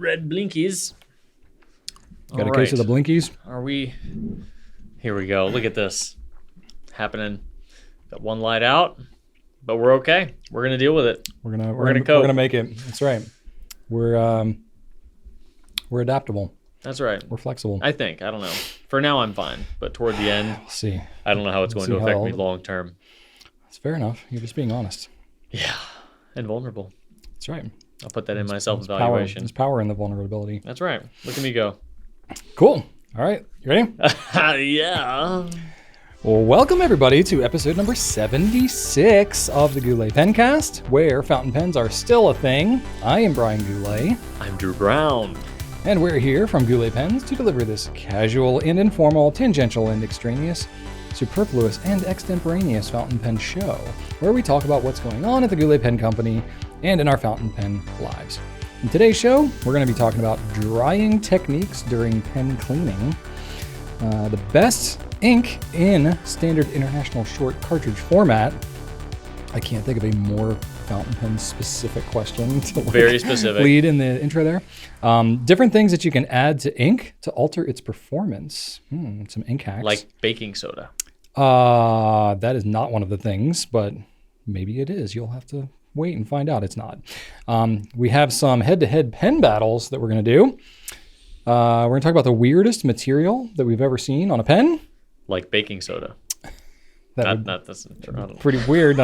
red blinkies. Got a case of the blinkies? Are we? Here we go. Look at this happening. Got one light out, but we're okay. We're gonna deal with it. We're gonna make it. That's right. We're adaptable. That's right. We're flexible. I think. I don't know. For now, I'm fine. But toward the end, we'll see. I don't know how it's going to affect me long term. That's fair enough. You're just being honest. Yeah, and vulnerable. That's right. I'll put that in my self-evaluation. There's power in the vulnerability. That's right. Look at me go. Cool. All right. You ready? Yeah. Well, welcome everybody to episode number 76 of the Goulet Pencast, where fountain pens are still a thing. I am Brian Goulet. I'm Drew Brown. And we're here from Goulet Pens to deliver this casual and informal, tangential and extraneous, superfluous and extemporaneous fountain pen show, where we talk about what's going on at the Goulet Pen Company and in our fountain pen lives. In today's show, we're going to be talking about drying techniques during pen cleaning, the best ink in standard international short cartridge format. I can't think of a more fountain pen specific question to very specific lead in the intro there. Different things that you can add to ink to alter its performance. Some ink hacks. Like baking soda. That is not one of the things, but maybe it is. You'll have to wait and find out. It's not. We have some head-to-head pen battles that we're going to do. We're going to talk about the weirdest material that we've ever seen on a pen. Like baking soda. Not this. Pretty weird.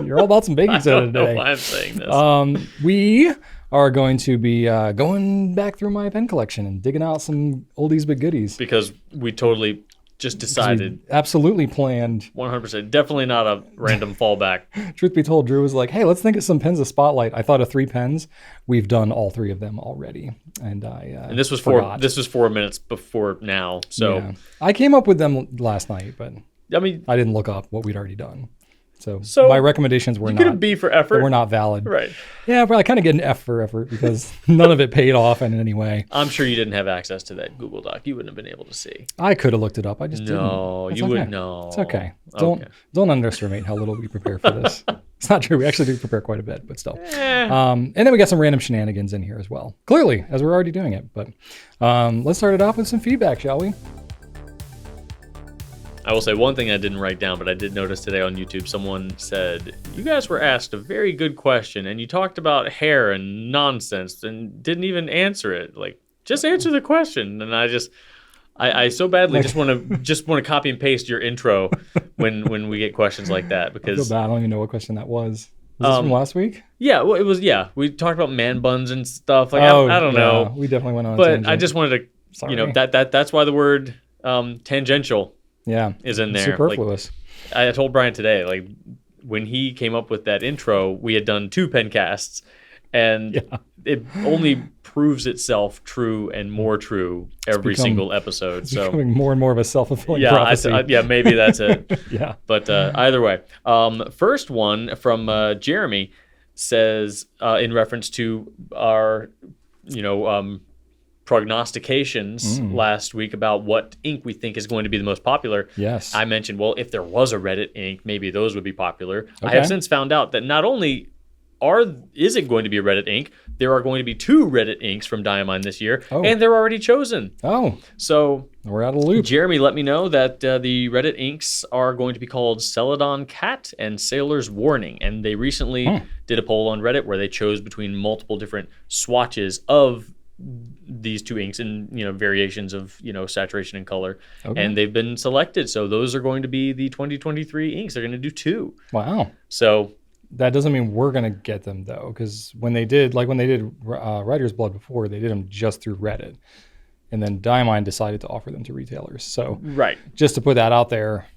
You're all about some baking soda today. I don't know why I'm saying this. We are going to be going back through my pen collection and digging out some oldies but goodies. Because we totally just decided. Absolutely planned. 100%. Definitely not a random fallback. Truth be told, Drew was like, hey, let's think of some pens to spotlight. I thought of 3 pens. We've done all 3 of them already. And this was forgot. 4 minutes before now. So yeah. I came up with them last night, but I mean, I didn't look up what we'd already done. So my recommendations were not a B for effort. Were not valid. Right. Yeah, but I kind of get an F for effort because none of it paid off in any way. I'm sure you didn't have access to that Google Doc. You wouldn't have been able to see. I could have looked it up. I just didn't. No, you wouldn't. No. It's okay. Don't underestimate how little we prepare for this. It's not true. We actually do prepare quite a bit, but still. And then we got some random shenanigans in here as well. Clearly, as we're already doing it. But let's start it off with some feedback, shall we? I will say one thing I didn't write down, but I did notice today on YouTube, someone said, you guys were asked a very good question, and you talked about hair and nonsense and didn't even answer it. Like, just answer the question. And I so badly just want to copy and paste your intro when we get questions like that. Because I feel bad. I don't even know what question that was. Was this from last week? Yeah, well, it was. Yeah, we talked about man buns and stuff. Like, I don't know. We definitely went on. But I just wanted to, that's why the word tangential. Yeah, is in there. Superfluous. Like, I told Brian today, like when he came up with that intro, we had done 2 pencasts, and it only proves itself true and more true every single episode. It's becoming more and more of a self-fulfilling prophecy. Maybe that's it. Yeah. But either way, first one from Jeremy says in reference to our, prognostications last week about what ink we think is going to be the most popular. Yes. I mentioned, well, if there was a Reddit ink, maybe those would be popular. Okay. I have since found out that not only is it going to be a Reddit ink, there are going to be 2 Reddit inks from Diamine this year, and they're already chosen. Oh. So we're out of the loop. Jeremy let me know that the Reddit inks are going to be called Celadon Cat and Sailor's Warning, and they recently did a poll on Reddit where they chose between multiple different swatches of these 2 inks and variations of saturation and color, and they've been selected. So those are going to be the 2023 inks. They're going to do 2. Wow. So that doesn't mean we're going to get them though, because when they did Writer's Blood before, they did them just through Reddit, and then Diamine decided to offer them to retailers. So just to put that out there,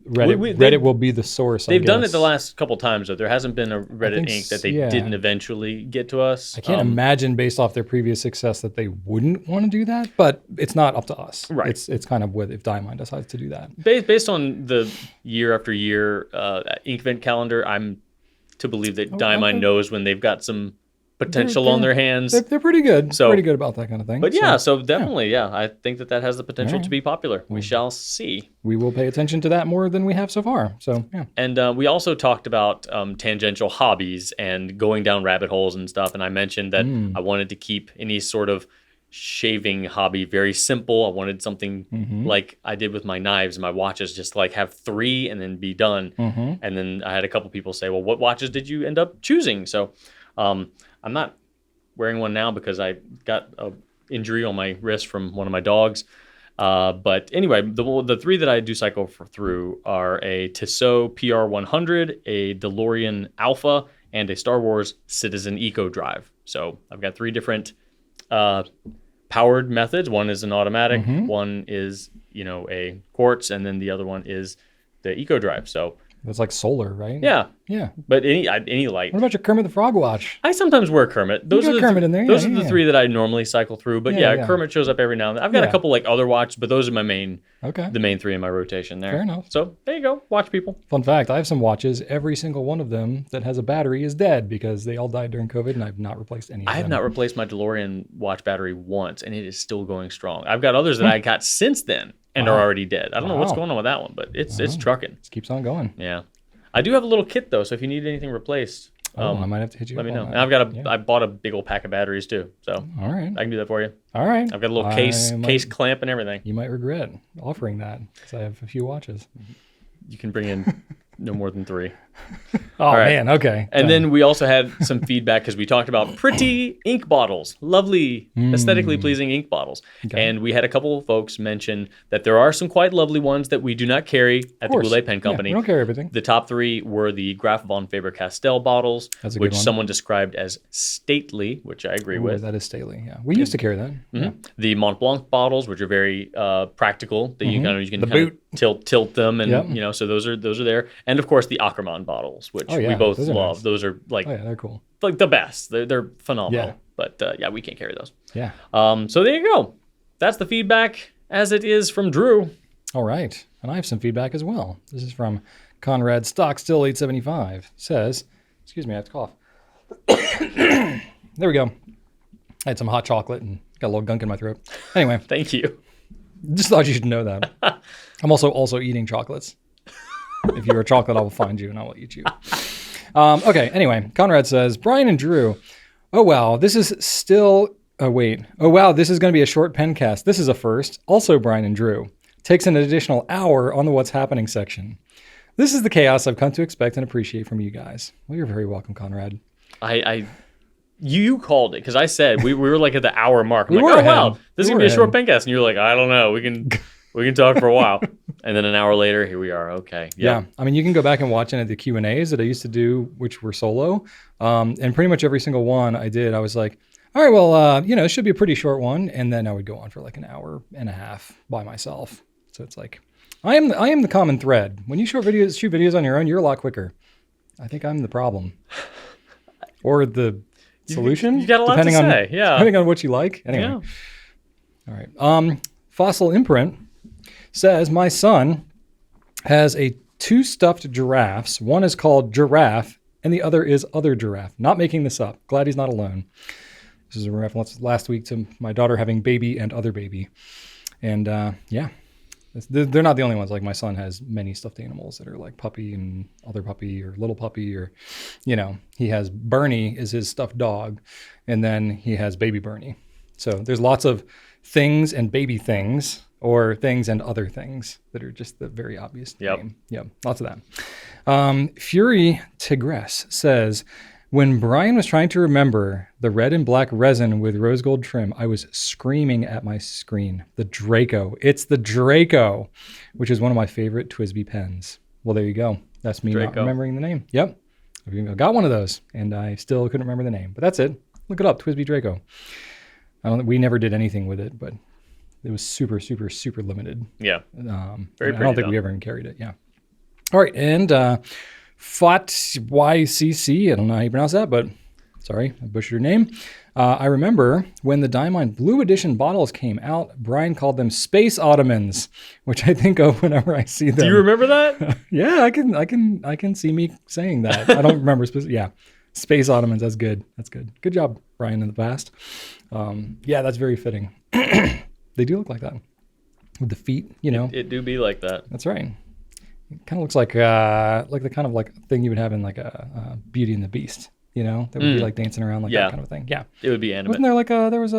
Reddit will be the source. They've done it the last couple times, though. There hasn't been a Reddit ink that they didn't eventually get to us. I can't imagine, based off their previous success, that they wouldn't want to do that. But it's not up to us. Right. It's kind of if Diamine decides to do that. Based on the year after year ink vent calendar, I'm to believe that Diamine knows when they've got some potential on their hands. They're pretty good. So, pretty good about that kind of thing. But yeah, so definitely, yeah, I think that has the potential to be popular. We shall see. We will pay attention to that more than we have so far. So yeah. And we also talked about tangential hobbies and going down rabbit holes and stuff. And I mentioned that I wanted to keep any sort of shaving hobby very simple. I wanted something like I did with my knives and my watches, just like have 3 and then be done. And then I had a couple people say, well, what watches did you end up choosing? So I'm not wearing one now because I got an injury on my wrist from one of my dogs. But anyway, the 3 that I do cycle through are a Tissot PR100, a DeLorean Alpha, and a Star Wars Citizen Eco Drive. So I've got 3 different powered methods. One is an automatic, one is, a quartz, and then the other one is the Eco Drive. So it's like solar, right? Yeah. Yeah. But any light. What about your Kermit the Frog watch? I sometimes wear Kermit. Those are Kermit in there. Those are the 3 that I normally cycle through. But Yeah. Kermit shows up every now and then. I've got a couple like other watches, but those are my main. Okay. The main 3 in my rotation there. Fair enough. So there you go. Watch people. Fun fact: I have some watches. Every single one of them that has a battery is dead because they all died during COVID, and I've not replaced any of them. I have not replaced my DeLorean watch battery once, and it is still going strong. I've got others that I got since then and are already dead. I don't know what's going on with that one, but it's trucking. It keeps on going. Yeah. I do have a little kit though, so if you need anything replaced, I might have to hit you. Let me up know. on And that. I've got I bought a big old pack of batteries too, so All right. I can do that for you. All right. I've got a little case clamp and everything. You might regret offering that because I have a few watches. You can bring in no more than 3. Oh man, okay. And then we also had some feedback because we talked about pretty ink bottles, lovely, aesthetically pleasing ink bottles. Okay. And we had a couple of folks mention that there are some quite lovely ones that we do not carry at the Goulet Pen Company. We don't carry everything. The top 3 were the Graf von Faber-Castell bottles, That's a which good one. someone described as stately, which I agree with. That is stately. Yeah, we used to carry that. Yeah. The Mont Blanc bottles, which are very practical, that you can The kind of boot. tilt them, and Yep. so those are there. And of course the Ackermann bottles, which we both those are love. nice. Those are like They're cool. like the best. They're phenomenal. Yeah. But we can't carry those. Yeah. So there you go. That's the feedback as it is from Drew. All right. And I have some feedback as well. This is from Conrad Stock Still 875. Says, excuse me, I have to cough. There we go. I had some hot chocolate and got a little gunk in my throat. Anyway, Thank you. just thought you should know that. I'm also eating chocolates. If you're a chocolate, I will find you and I will eat you. Okay, anyway, Conrad says, Brian and Drew, oh wow, this is still, oh wow, this is going to be a short pencast. This is a first. Also, Brian and Drew, takes an additional hour on the What's Happening section. This is the chaos I've come to expect and appreciate from you guys. Well, you're very welcome, Conrad. You called it because I said we were like at the hour mark. I'm We like, were oh ahead. wow, this is gonna be a short pencast, and you're like, I don't know, we can talk for a while, and then an hour later, here we are. Okay, yep. Yeah, I mean, you can go back and watch any of the Q&As that I used to do, which were solo, and pretty much every single one I did, I was like, all right, well, it should be a pretty short one, and then I would go on for like an hour and a half by myself. So it's like, I am the common thread. When you shoot videos on your own, you're a lot quicker. I think I'm the problem, or the solution. You got a lot to say, yeah. Depending on what you like. Anyway, Yeah. all right. Fossil Imprint says, my son has 2 stuffed giraffes. One is called Giraffe, and the other is Other Giraffe. Not making this up. Glad he's not alone. This is a reference last week to my daughter having baby and other baby. And they're not the only ones. Like my son has many stuffed animals that are like puppy and other puppy or little puppy, or, he has Bernie is his stuffed dog. And then he has baby Bernie. So there's lots of things and baby things, or things and other things that are just the very obvious name. Yep, lots of that. Fury Tigress says, when Brian was trying to remember the red and black resin with rose gold trim, I was screaming at my screen. The Draco. It's the Draco, which is one of my favorite TWSBI pens. Well, there you go. That's me not remembering the name. Yep. I got one of those, and I still couldn't remember the name. But that's it. Look it up, TWSBI Draco. We never did anything with it, but it was super, super, super limited. Yeah. Very pretty, I don't think we ever even carried it. Yeah. All right. And FOTYCC, I don't know how you pronounce that, but sorry, I butchered your name. I remember when the Diamond Blue Edition bottles came out, Brian called them Space Ottomans, which I think of whenever I see them. Do you remember that? Yeah, I can see me saying that. I don't remember specifically. Yeah. Space ottomans. That's good. That's good. Good job, Brian, in the past. Yeah, that's very fitting. They do look like that with the feet, you know. It do be like that. That's right. It kind of looks like the kind of like thing you would have in like a Beauty and the Beast, you know, that would be like dancing around like that kind of thing. Yeah. It would be animate. Wasn't there like there was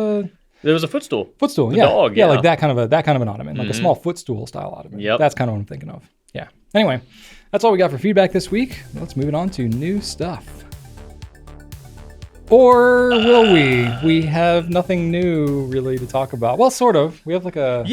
a footstool. Footstool, The yeah. dog, yeah. Like that kind of an ottoman, like a small footstool style ottoman. Yep. That's kind of what I'm thinking of. Yeah. Anyway, that's all we got for feedback this week. Let's move it on to new stuff. Or will we? We have nothing new really to talk about. Well, sort of. We have like a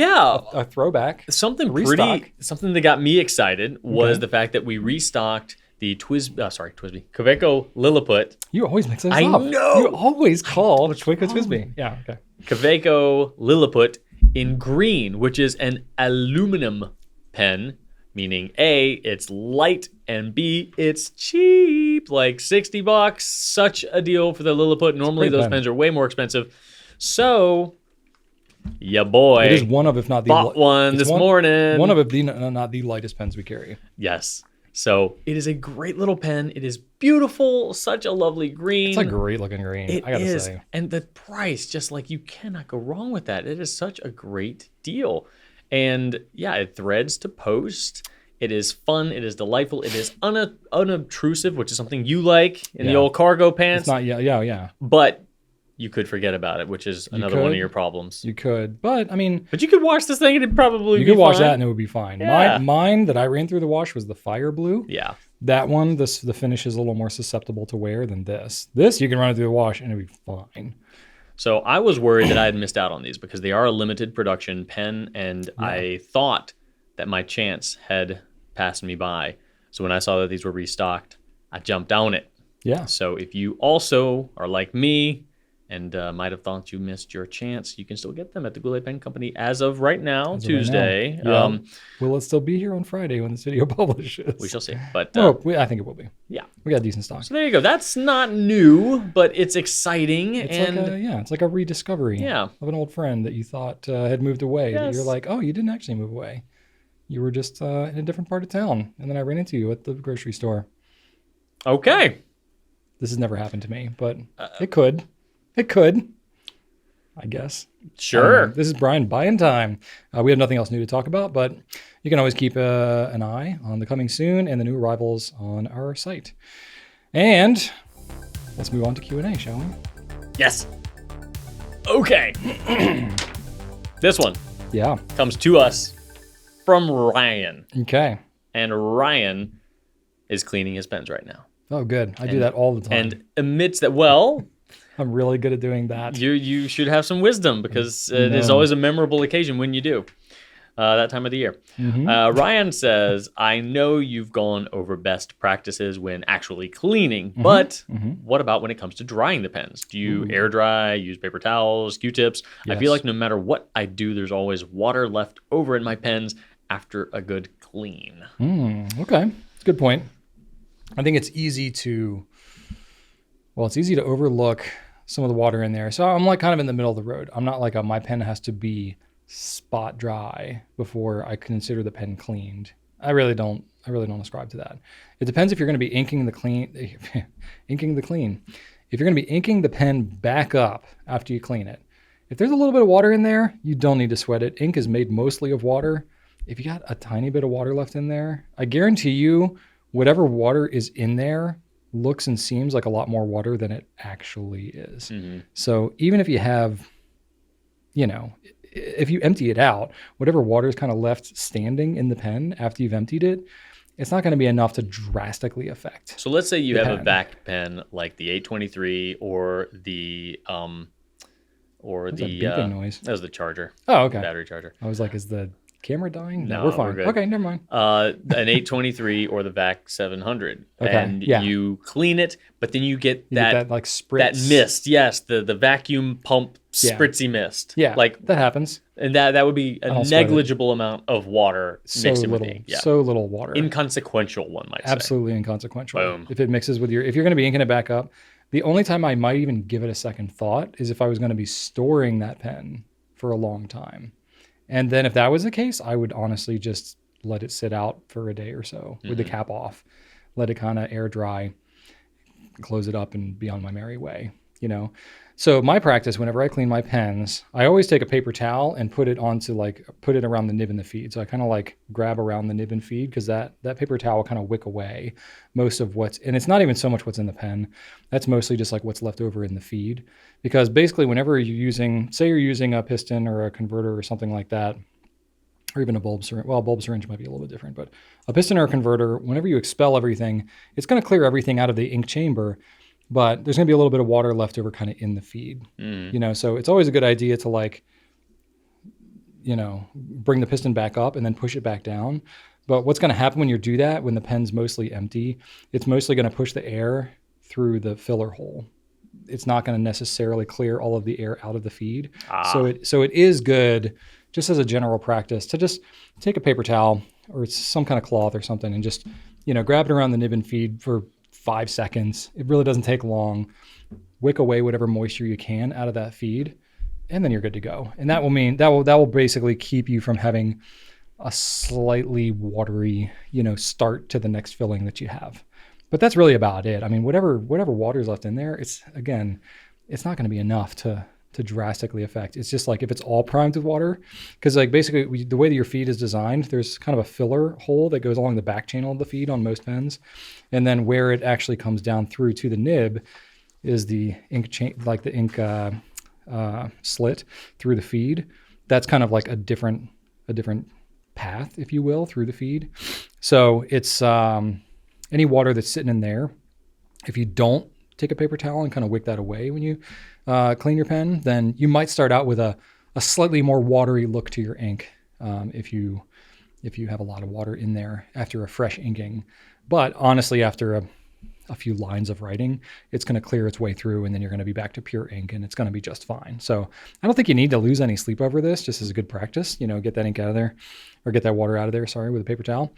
throwback. Something restock. Something that got me excited was the fact that we restocked the Kaweco Lilliput. You always mix those up. I know. You always call Kaweco Twisby. Yeah, okay. Kaweco Lilliput in green, which is an aluminum pen, meaning A, it's light, and B, it's cheap, like $60. Such a deal for the Lilliput. Normally those pens are way more expensive. So, yeah, boy. It is one of, if not the bought one this morning. One of, if not the lightest pens we carry. Yes. So it is a great little pen. It is beautiful. Such a lovely green. It's a great looking green. I gotta say. And the price, just like you cannot go wrong with that. It is such a great deal. And yeah, it threads to post. It is fun. It is delightful. It is unobtrusive, which is something you like in the old cargo pants. It's not, yeah. But you could forget about it, which is another one of your problems. You could, but I mean... But you could wash this thing and it'd probably be fine. You could wash that and it would be fine. Yeah. Mine that I ran through the wash was the fire blue. Yeah. That one, the finish is a little more susceptible to wear than this. This, you can run it through the wash and it'd be fine. So I was worried that I had missed out on these because they are a limited production pen, and I thought that my chance had passed me by. So when I saw that these were restocked, I jumped on it. Yeah. So if you also are like me and might have thought you missed your chance, you can still get them at the Goulet Pen Company as of right now, Tuesday. Right now. Will it still be here on Friday when this video publishes? We shall see. But I think it will be. Yeah. We got decent stock. So there you go. That's not new, but it's exciting. It's like a rediscovery of an old friend that you thought had moved away. Yes. That you're like, oh, you didn't actually move away. You were just in a different part of town. And then I ran into you at the grocery store. Okay. This has never happened to me, but it could. It could, I guess. Sure. This is Brian buying time. We have nothing else new to talk about, but you can always keep an eye on the coming soon and the new arrivals on our site. And let's move on to Q&A, shall we? Yes. Okay. This one comes to us from Ryan. Okay. And Ryan is cleaning his pens right now. Oh, good. I do that all the time. And amidst that, well... I'm really good at doing that. You should have some wisdom because it is always a memorable occasion when you do that time of the year. Mm-hmm. Ryan says, I know you've gone over best practices when actually cleaning, but what about when it comes to drying the pens? Do you air dry, use paper towels, Q-tips? Yes. I feel like no matter what I do, there's always water left over in my pens after a good clean. Okay. That's a good point. I think it's easy to overlook some of the water in there. So I'm like kind of in the middle of the road. I'm not like my pen has to be spot dry before I consider the pen cleaned. I really don't ascribe to that. It depends if you're going to be inking the clean. If you're going to be inking the pen back up after you clean it. If there's a little bit of water in there, you don't need to sweat it. Ink is made mostly of water. If you got a tiny bit of water left in there, I guarantee you whatever water is in there looks and seems like a lot more water than it actually is. Mm-hmm. So even if you have, if you empty it out, whatever water is kind of left standing in the pen after you've emptied it, it's not going to be enough to drastically affect. So let's say you have a vac pen like the 823 or the beeping noise. That was the charger. Oh, okay. Battery charger. I was like, is the camera dying? No, we're fine. We're good. Okay, never mind. An 823 or the VAC 700. Okay. And you clean it, but then you get that like spritz. That mist. Yes, the vacuum pump spritzy mist. Yeah, like that happens. And that would be a negligible amount of water mixed in with ink. Yeah. So little water. Inconsequential, one might say. Absolutely inconsequential. Boom. If it mixes with if you're going to be inking it back up, the only time I might even give it a second thought is if I was going to be storing that pen for a long time. And then if that was the case, I would honestly just let it sit out for a day or so with the cap off, let it kind of air dry. close it up and be on my merry way, you know? So my practice, whenever I clean my pens, I always take a paper towel and put it around the nib and the feed. So I kind of like grab around the nib and feed because that paper towel kind of wick away most of and it's not even so much what's in the pen. That's mostly just like what's left over in the feed. Because basically whenever say you're using a piston or a converter or something like that, or even a bulb syringe. Well, a bulb syringe might be a little bit different, but a piston or a converter, whenever you expel everything, it's going to clear everything out of the ink chamber, but there's going to be a little bit of water left over kind of in the feed, you know? So it's always a good idea to like, you know, bring the piston back up and then push it back down. But what's going to happen when you do that, when the pen's mostly empty, it's mostly going to push the air through the filler hole. It's not going to necessarily clear all of the air out of the feed. So it is good, just as a general practice, to just take a paper towel or some kind of cloth or something and just, you know, grab it around the nib and feed for 5 seconds. It really doesn't take long. Wick away whatever moisture you can out of that feed, and then you're good to go. And that will basically keep you from having a slightly watery, you know, start to the next filling that you have. But that's really about it. I mean, whatever water is left in there, it's not going to be enough to drastically affect. It's just like if it's all primed with water, because like basically the way that your feed is designed, there's kind of a filler hole that goes along the back channel of the feed on most pens. And then where it actually comes down through to the nib is the ink slit through the feed. That's kind of like a different path, if you will, through the feed. So it's any water that's sitting in there, if you don't take a paper towel and kind of wick that away when you clean your pen, then you might start out with a slightly more watery look to your ink if you have a lot of water in there after a fresh inking. But honestly, after a few lines of writing, it's going to clear its way through, and then you're going to be back to pure ink, and it's going to be just fine. So I don't think you need to lose any sleep over this, just as a good practice. You know, get that ink out of there, or get that water out of there, with a paper towel.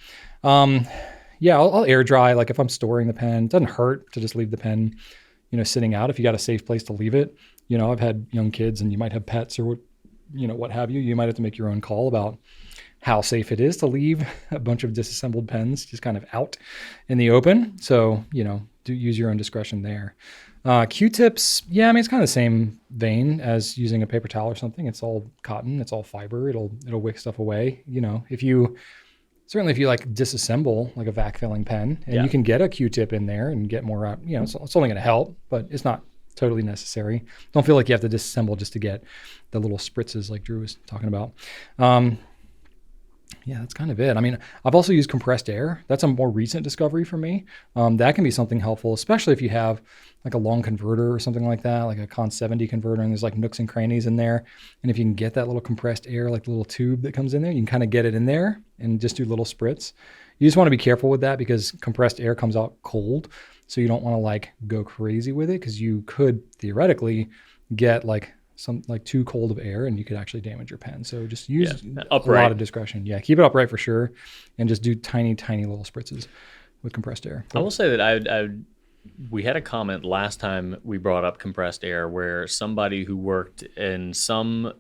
Yeah, I'll air dry. Like if I'm storing the pen, it doesn't hurt to just leave the pen, you know, sitting out if you got a safe place to leave it. You know, I've had young kids and you might have pets or what have you. You might have to make your own call about how safe it is to leave a bunch of disassembled pens just kind of out in the open. So, you know, do use your own discretion there. Q-tips, yeah, I mean, it's kind of the same vein as using a paper towel or something. It's all cotton, it's all fiber. It'll wick stuff away. You know, if you like disassemble like a vac filling pen and you can get a Q-tip in there and get more out, you know, it's only going to help, but it's not totally necessary. Don't feel like you have to disassemble just to get the little spritzes like Drew was talking about. Yeah, that's kind of it. I mean, I've also used compressed air. That's a more recent discovery for me. That can be something helpful, especially if you have like a long converter or something like that, like a Con 70 converter, and there's like nooks and crannies in there. And if you can get that little compressed air, like the little tube that comes in there, you can kind of get it in there and just do little spritz. You just want to be careful with that because compressed air comes out cold. So you don't want to like go crazy with it because you could theoretically get like too cold of air and you could actually damage your pen. So just use a lot of discretion. Yeah, keep it upright for sure, and just do tiny little spritzes with compressed air. I will say that we had a comment last time we brought up compressed air where somebody who worked in some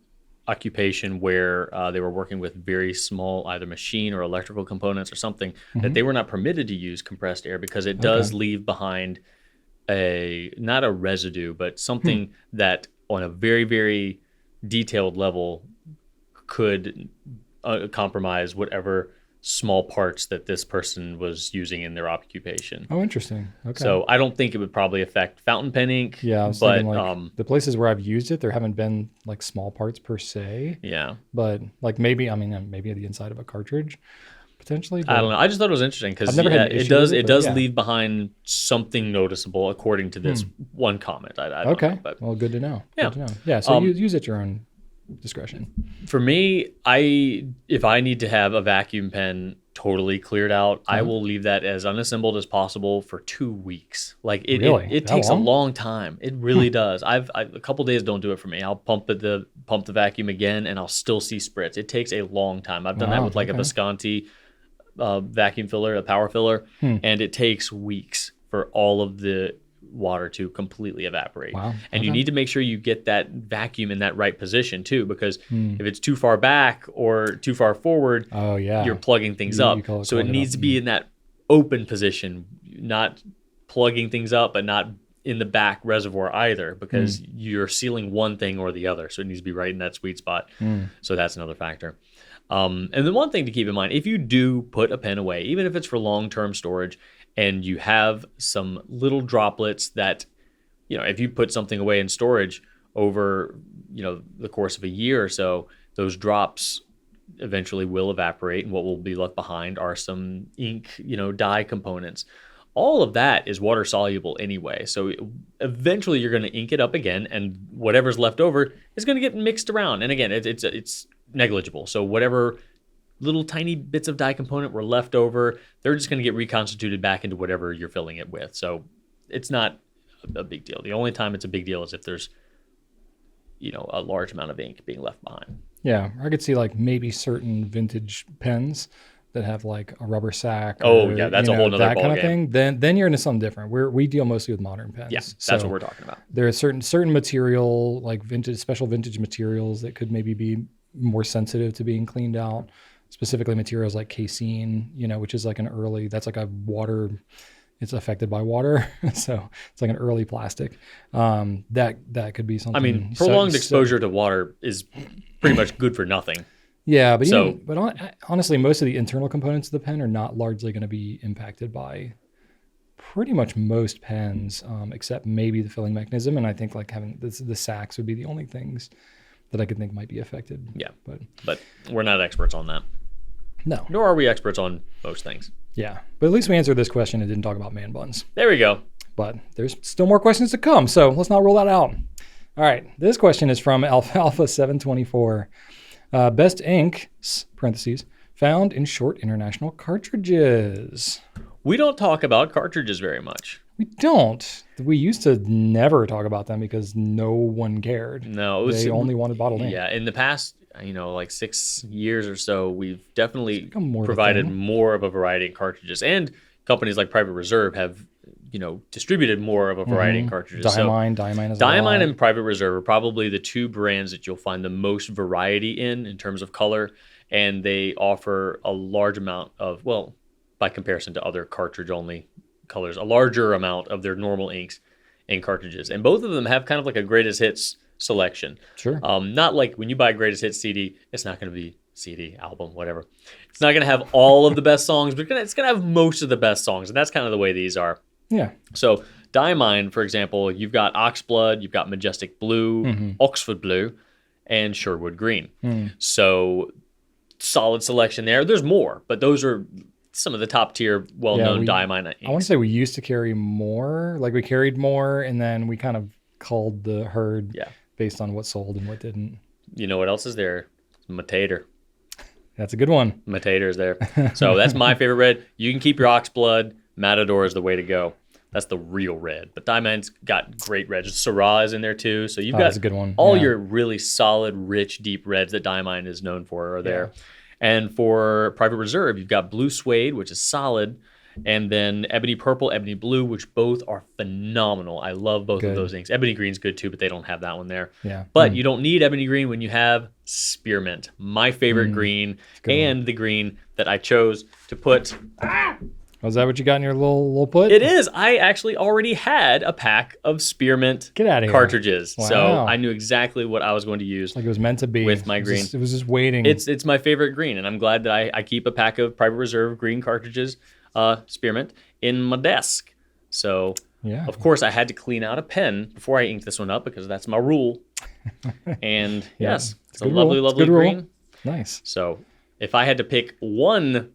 occupation where they were working with very small either machine or electrical components or something, that they were not permitted to use compressed air because it does leave behind not a residue, but something that on a very, very detailed level could compromise whatever small parts that this person was using in their occupation. Oh, interesting. Okay. So I don't think it would probably affect fountain pen ink. Yeah, I was thinking like the places where I've used it, there haven't been like small parts per se. Yeah. But like maybe the inside of a cartridge potentially. I don't know. I just thought it was interesting because it does leave behind something noticeable according to this one comment. I don't know, but, well, good to know. Yeah. Good to know. Yeah. So you use at your own discretion. For me, if I need to have a vacuum pen totally cleared out, I will leave that as unassembled as possible for 2 weeks. Like it takes a long time. It really does. A couple days don't do it for me. I'll pump the vacuum again and I'll still see spritz. It takes a long time. I've done that with like a Visconti vacuum filler, a power filler, and it takes weeks for all of the water to completely evaporate. Wow. And you need to make sure you get that vacuum in that right position too, because if it's too far back or too far forward, you're plugging things up. So it needs to be in that open position, not plugging things up, but not in the back reservoir either, because you're sealing one thing or the other. So it needs to be right in that sweet spot. So that's another factor. And then one thing to keep in mind, if you do put a pen away, even if it's for long-term storage, and you have some little droplets that, if you put something away in storage over, the course of a year or so, those drops eventually will evaporate, and what will be left behind are some ink, dye components. All of that is water soluble anyway. So eventually you're going to ink it up again, and whatever's left over is going to get mixed around. And again, it's negligible. So whatever little tiny bits of dye component were left over, they're just going to get reconstituted back into whatever you're filling it with. So it's not a big deal. The only time it's a big deal is if there's, a large amount of ink being left behind. Yeah, I could see like maybe certain vintage pens that have like a rubber sack. Oh, yeah, that's a whole nother that ball kind of game. thing. Then you're into something different. We deal mostly with modern pens. Yeah, that's what we're talking about. There are certain material, like special vintage materials that could maybe be more sensitive to being cleaned out. Specifically materials like casein, which is like that's like a water. It's affected by water, so it's like an early plastic. That could be something. I mean, prolonged exposure to water is pretty much good for nothing. Yeah, but honestly, most of the internal components of the pen are not largely going to be impacted by pretty much most pens, except maybe the filling mechanism. And I think like having the sacks would be the only things that I could think might be affected. Yeah, but we're not experts on that. No. Nor are we experts on most things. Yeah, but at least we answered this question and didn't talk about man buns. There we go. But there's still more questions to come, so let's not rule that out. All right, this question is from Alpha 724. Best inks, parentheses, found in short international cartridges. We don't talk about cartridges very much. We don't. We used to never talk about them because no one cared. No. They only wanted bottled ink. Yeah, in the past, like 6 years or so, we've definitely more provided more of a variety of cartridges. And companies like Private Reserve have, distributed more of a variety of cartridges. Diamine and Private Reserve are probably the two brands that you'll find the most variety in terms of color. And they offer a large amount of, by comparison to other cartridge-only colors, a larger amount of their normal inks and cartridges. And both of them have kind of like a greatest hits selection. Sure. Not like when you buy a greatest hits CD, it's not going to be CD, album, whatever. It's not going to have all of the best songs, but it's going to have most of the best songs. And that's kind of the way these are. Yeah. So Diamine, for example, you've got Oxblood, you've got Majestic Blue, Oxford Blue, and Sherwood Green. So solid selection there. There's more, but those are some of the top tier, well-known Diamine inks. I want to say we used to carry more. Like we carried more, and then we kind of culled the herd based on what sold and what didn't. You know what else is there? Matator. That's a good one. Matator is there. So that's my favorite red. You can keep your Oxblood. Matador is the way to go. That's the real red. But Diamine's got great reds. Syrah is in there too. So you've got that's a good one. All your really solid, rich, deep reds that Diamine is known for are there. And for Private Reserve, you've got Blue Suede, which is solid, and then Ebony Purple, Ebony Blue, which both are phenomenal. I love both of those inks. Ebony Green's good too, but they don't have that one there. Yeah. But you don't need Ebony Green when you have Spearmint, my favorite green, and the green that I chose to put. Was that what you got in your little put? It is. I actually already had a pack of Spearmint cartridges. Wow. So I knew exactly what I was going to use. Like it was meant to be. With my green. It was just waiting. It's my favorite green, and I'm glad that I keep a pack of Private Reserve green cartridges, Spearmint, in my desk. So, of course, I had to clean out a pen before I inked this one up because that's my rule. And yes, it's a lovely, lovely green. Nice. So if I had to pick one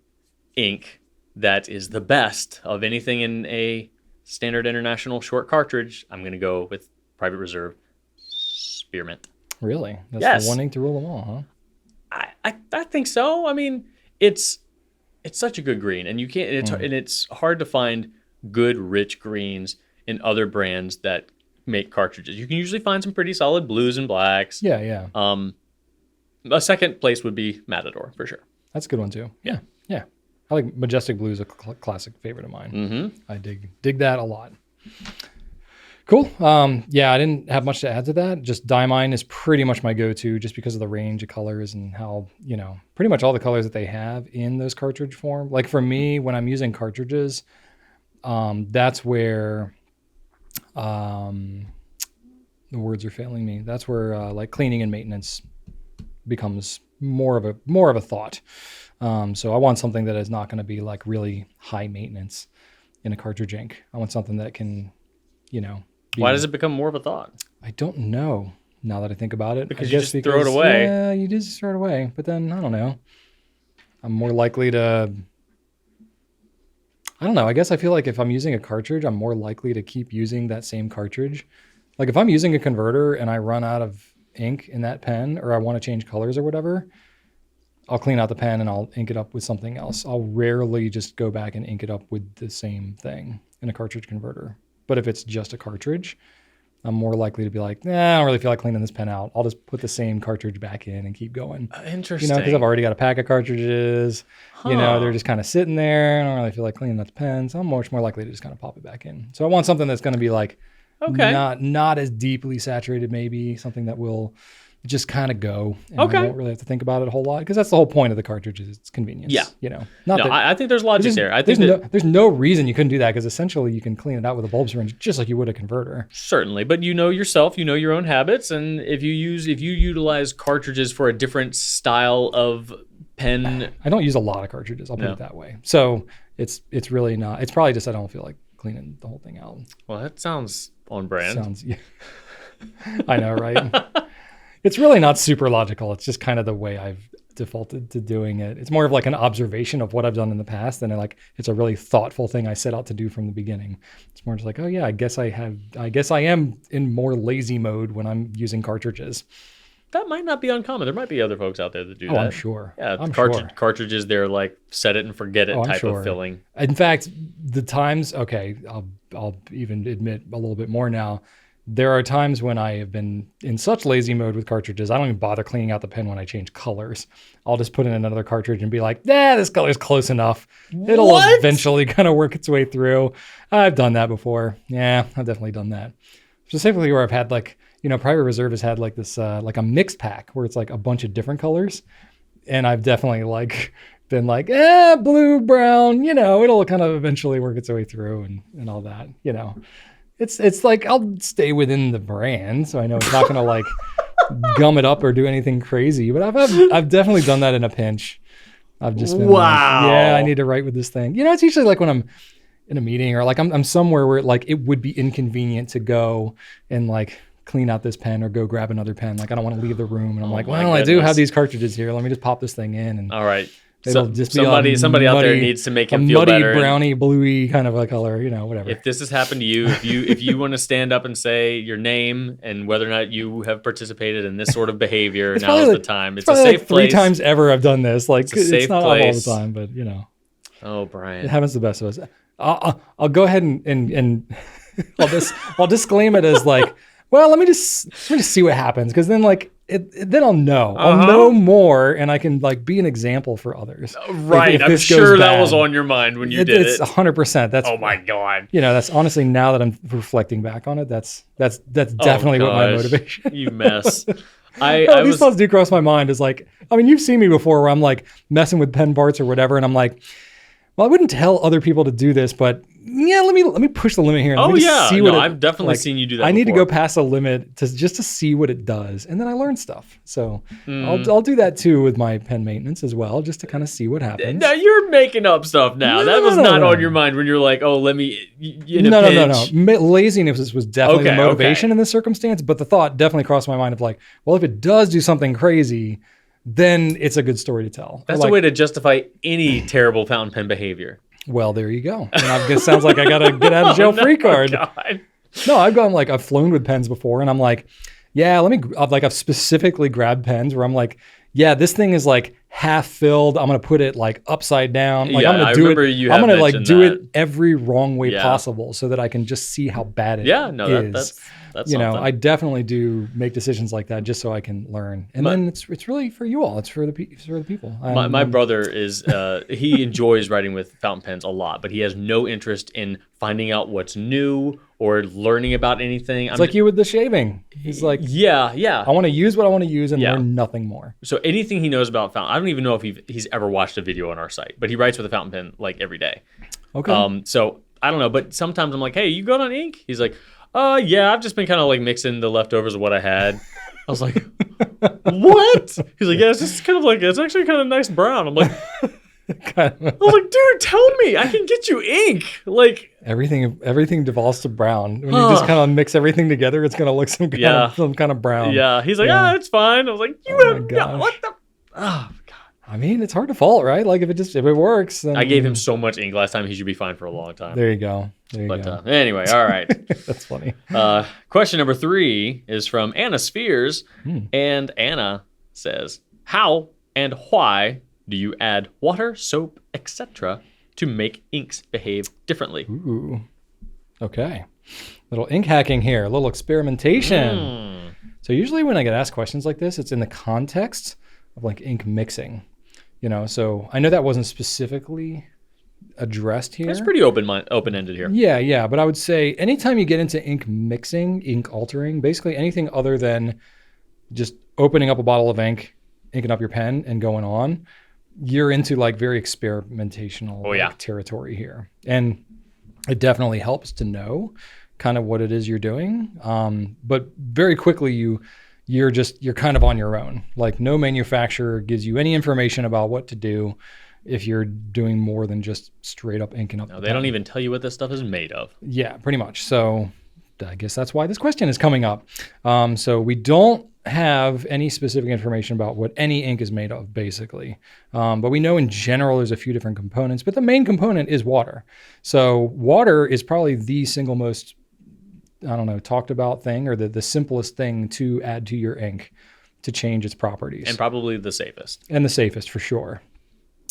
ink that is the best of anything in a standard international short cartridge, I'm going to go with Private Reserve Spearmint. Really? That's the one ink to rule them all, huh? I think so. I mean, it's such a good green, and you can't. And it's hard to find good rich greens in other brands that make cartridges. You can usually find some pretty solid blues and blacks. Yeah. A second place would be Matador for sure. That's a good one too. Yeah. I like Majestic Blue is a classic favorite of mine. I dig that a lot. Cool. I didn't have much to add to that. Just Diamine is pretty much my go-to just because of the range of colors and how, pretty much all the colors that they have in those cartridge form. Like for me, when I'm using cartridges, that's where the words are failing me. That's where like cleaning and maintenance becomes more of a thought. So I want something that is not going to be like really high maintenance in a cartridge ink. I want something that can, Why does it become more of a thought? I don't know. Now that I think about it, because you just throw it away. Yeah, you just throw it away. But then I don't know. I'm more likely to. I don't know. I guess I feel like if I'm using a cartridge, I'm more likely to keep using that same cartridge. Like if I'm using a converter and I run out of ink in that pen, or I want to change colors or whatever, I'll clean out the pen and I'll ink it up with something else. I'll rarely just go back and ink it up with the same thing in a cartridge converter. But if it's just a cartridge, I'm more likely to be like, I don't really feel like cleaning this pen out. I'll just put the same cartridge back in and keep going. Interesting. Because I've already got a pack of cartridges. They're just kind of sitting there. I don't really feel like cleaning up the pen. So I'm much more likely to just kind of pop it back in. So I want something that's going to be like not as deeply saturated, maybe something that will just kind of go. And I don't really have to think about it a whole lot, because that's the whole point of the cartridges. It's convenience. Yeah. I think there's logic there. I think there's no reason you couldn't do that, because essentially you can clean it out with a bulb syringe just like you would a converter. Certainly, but you know yourself, you know your own habits, and if you utilize cartridges for a different style of pen, I don't use a lot of cartridges. I'll put it that way. So it's really not. It's probably just I don't feel like cleaning the whole thing out. Well, that sounds on brand. Yeah. I know, right? It's really not super logical. It's just kind of the way I've defaulted to doing it. It's more of like an observation of what I've done in the past, and it's a really thoughtful thing I set out to do from the beginning. It's more just like, oh yeah, I guess I am in more lazy mode when I'm using cartridges. That might not be uncommon. There might be other folks out there that do that. I'm sure. Yeah, sure. Cartridges, they're like set it and forget it type of filling. In fact, the times, I'll even admit a little bit more now. There are times when I have been in such lazy mode with cartridges, I don't even bother cleaning out the pen when I change colors. I'll just put in another cartridge and be like, this color's close enough. It'll eventually kind of work its way through. I've done that before. Yeah, I've definitely done that. Specifically where I've had Private Reserve has had like this, like a mixed pack where it's like a bunch of different colors. And I've definitely been like, blue, brown, it'll kind of eventually work its way through and all that, It's like I'll stay within the brand, so I know it's not going to like gum it up or do anything crazy. But I've definitely done that in a pinch. I've just been like, I need to write with this thing. It's usually like when I'm in a meeting or like I'm somewhere where like it would be inconvenient to go and like clean out this pen or go grab another pen. Like I don't want to leave the room, and I'm I do have these cartridges here. Let me just pop this thing in. And all right. It'll just be somebody out there needs to make him feel muddy, better. Browny, bluey kind of a color, whatever. If this has happened to you, if you want to stand up and say your name and whether or not you have participated in this sort of behavior, now is the time. It's a safe place. 3 times ever I've done this. Like it's not place. all the time, but Oh, Brian. It happens to the best of us. I'll go ahead and I'll disclaim it as like, well, let me just see what happens, because then then I'll know. I'll know more, and I can be an example for others. Right. I'm sure that was on your mind when you did it. It's 100%. That's, oh my God. That's honestly, now that I'm reflecting back on it, that's definitely what my motivation. You mess. These thoughts do cross my mind. Is you've seen me before where I'm messing with pen parts or whatever, and I'm like, well, I wouldn't tell other people to do this, but let me push the limit here. And I've definitely seen you do that. I need to go past a limit just to see what it does, and then I learn stuff. So I'll do that too with my pen maintenance as well, just to kind of see what happens. Now you're making up stuff now. That was not on your mind when you're like, oh, let me. No. Laziness was definitely the motivation in this circumstance, but the thought definitely crossed my mind of well, if it does do something crazy, then it's a good story to tell. That's a way to justify any terrible fountain pen behavior. Well, there you go. And it sounds like I got a get out of jail free card. God. No, I've gone I've flown with pens before, and I'm like, I've specifically grabbed pens where I'm like, this thing is half filled. I'm gonna put it upside down. I'm gonna do it. I'm gonna do it every wrong way possible so that I can just see how bad it is. That's something. I definitely do make decisions like that just so I can learn. And then it's really for you all. It's for the people. My brother is he enjoys writing with fountain pens a lot, but he has no interest in finding out what's new or learning about anything. It's like you with the shaving. He's like, yeah. I want to use what I want to use and learn nothing more. So anything he knows about fountain, I don't even know if he's ever watched a video on our site, but he writes with a fountain pen every day. Okay. So I don't know, but sometimes I'm like, hey, you good on ink? He's like, yeah, I've just been kind of like mixing the leftovers of what I had. I was like, what? He's like, yeah, it's just kind of like, it's actually kind of nice brown. I'm like, I was like, dude, tell me, I can get you ink. Like everything devolves to brown. When you just kind of mix everything together, it's gonna look some kind of brown. Yeah. He's like, it's fine. I was like, what the? Oh God. I mean, it's hard to fault, right? Like if it works, then I gave him so much ink last time. He should be fine for a long time. There you go. Anyway, all right. That's funny. Question number 3 is from Anna Spheres, and Anna says, "How and why do you add water, soap, etc. to make inks behave differently?" Ooh. Okay. Little ink hacking here. A little experimentation. So usually when I get asked questions like this, it's in the context of like ink mixing. So I know that wasn't specifically addressed here. That's pretty open-ended here. Yeah. But I would say anytime you get into ink mixing, ink altering, basically anything other than just opening up a bottle of ink, inking up your pen and going on, you're into like very experimentational territory here. And it definitely helps to know kind of what it is you're doing. But very quickly you're kind of on your own. Like no manufacturer gives you any information about what to do if you're doing more than just straight up inking up. No, they don't even tell you what this stuff is made of. Yeah, pretty much. So I guess that's why this question is coming up. So we don't have any specific information about what any ink is made of, basically. But we know in general there's a few different components, but the main component is water. So water is probably the single most talked about thing, or the simplest thing to add to your ink to change its properties. And probably the safest. And the safest for sure.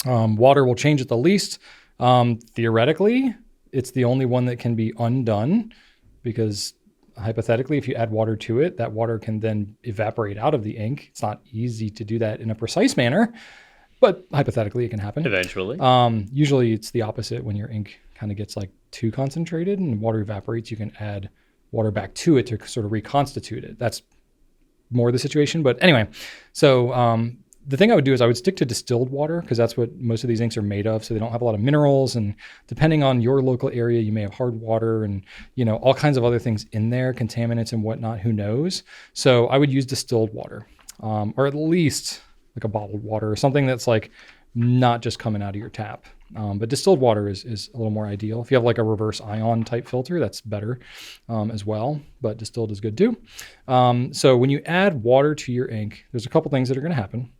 Water will change it the least. Theoretically, it's the only one that can be undone because hypothetically, if you add water to it, that water can then evaporate out of the ink. It's not easy to do that in a precise manner, but hypothetically it can happen. Eventually. Usually it's the opposite. When your ink kind of gets like too concentrated and water evaporates, you can add water back to it to sort of reconstitute it. That's more the situation. But anyway, so the thing I would do is I would stick to distilled water because that's what most of these inks are made of. So they don't have a lot of minerals. And depending on your local area, you may have hard water and, all kinds of other things in there, contaminants and whatnot, who knows? So I would use distilled water or at least like a bottled water or something that's like not just coming out of your tap. But distilled water is a little more ideal. If you have like a reverse ion type filter, that's better as well, but distilled is good too. So when you add water to your ink, there's a couple things that are going to happen.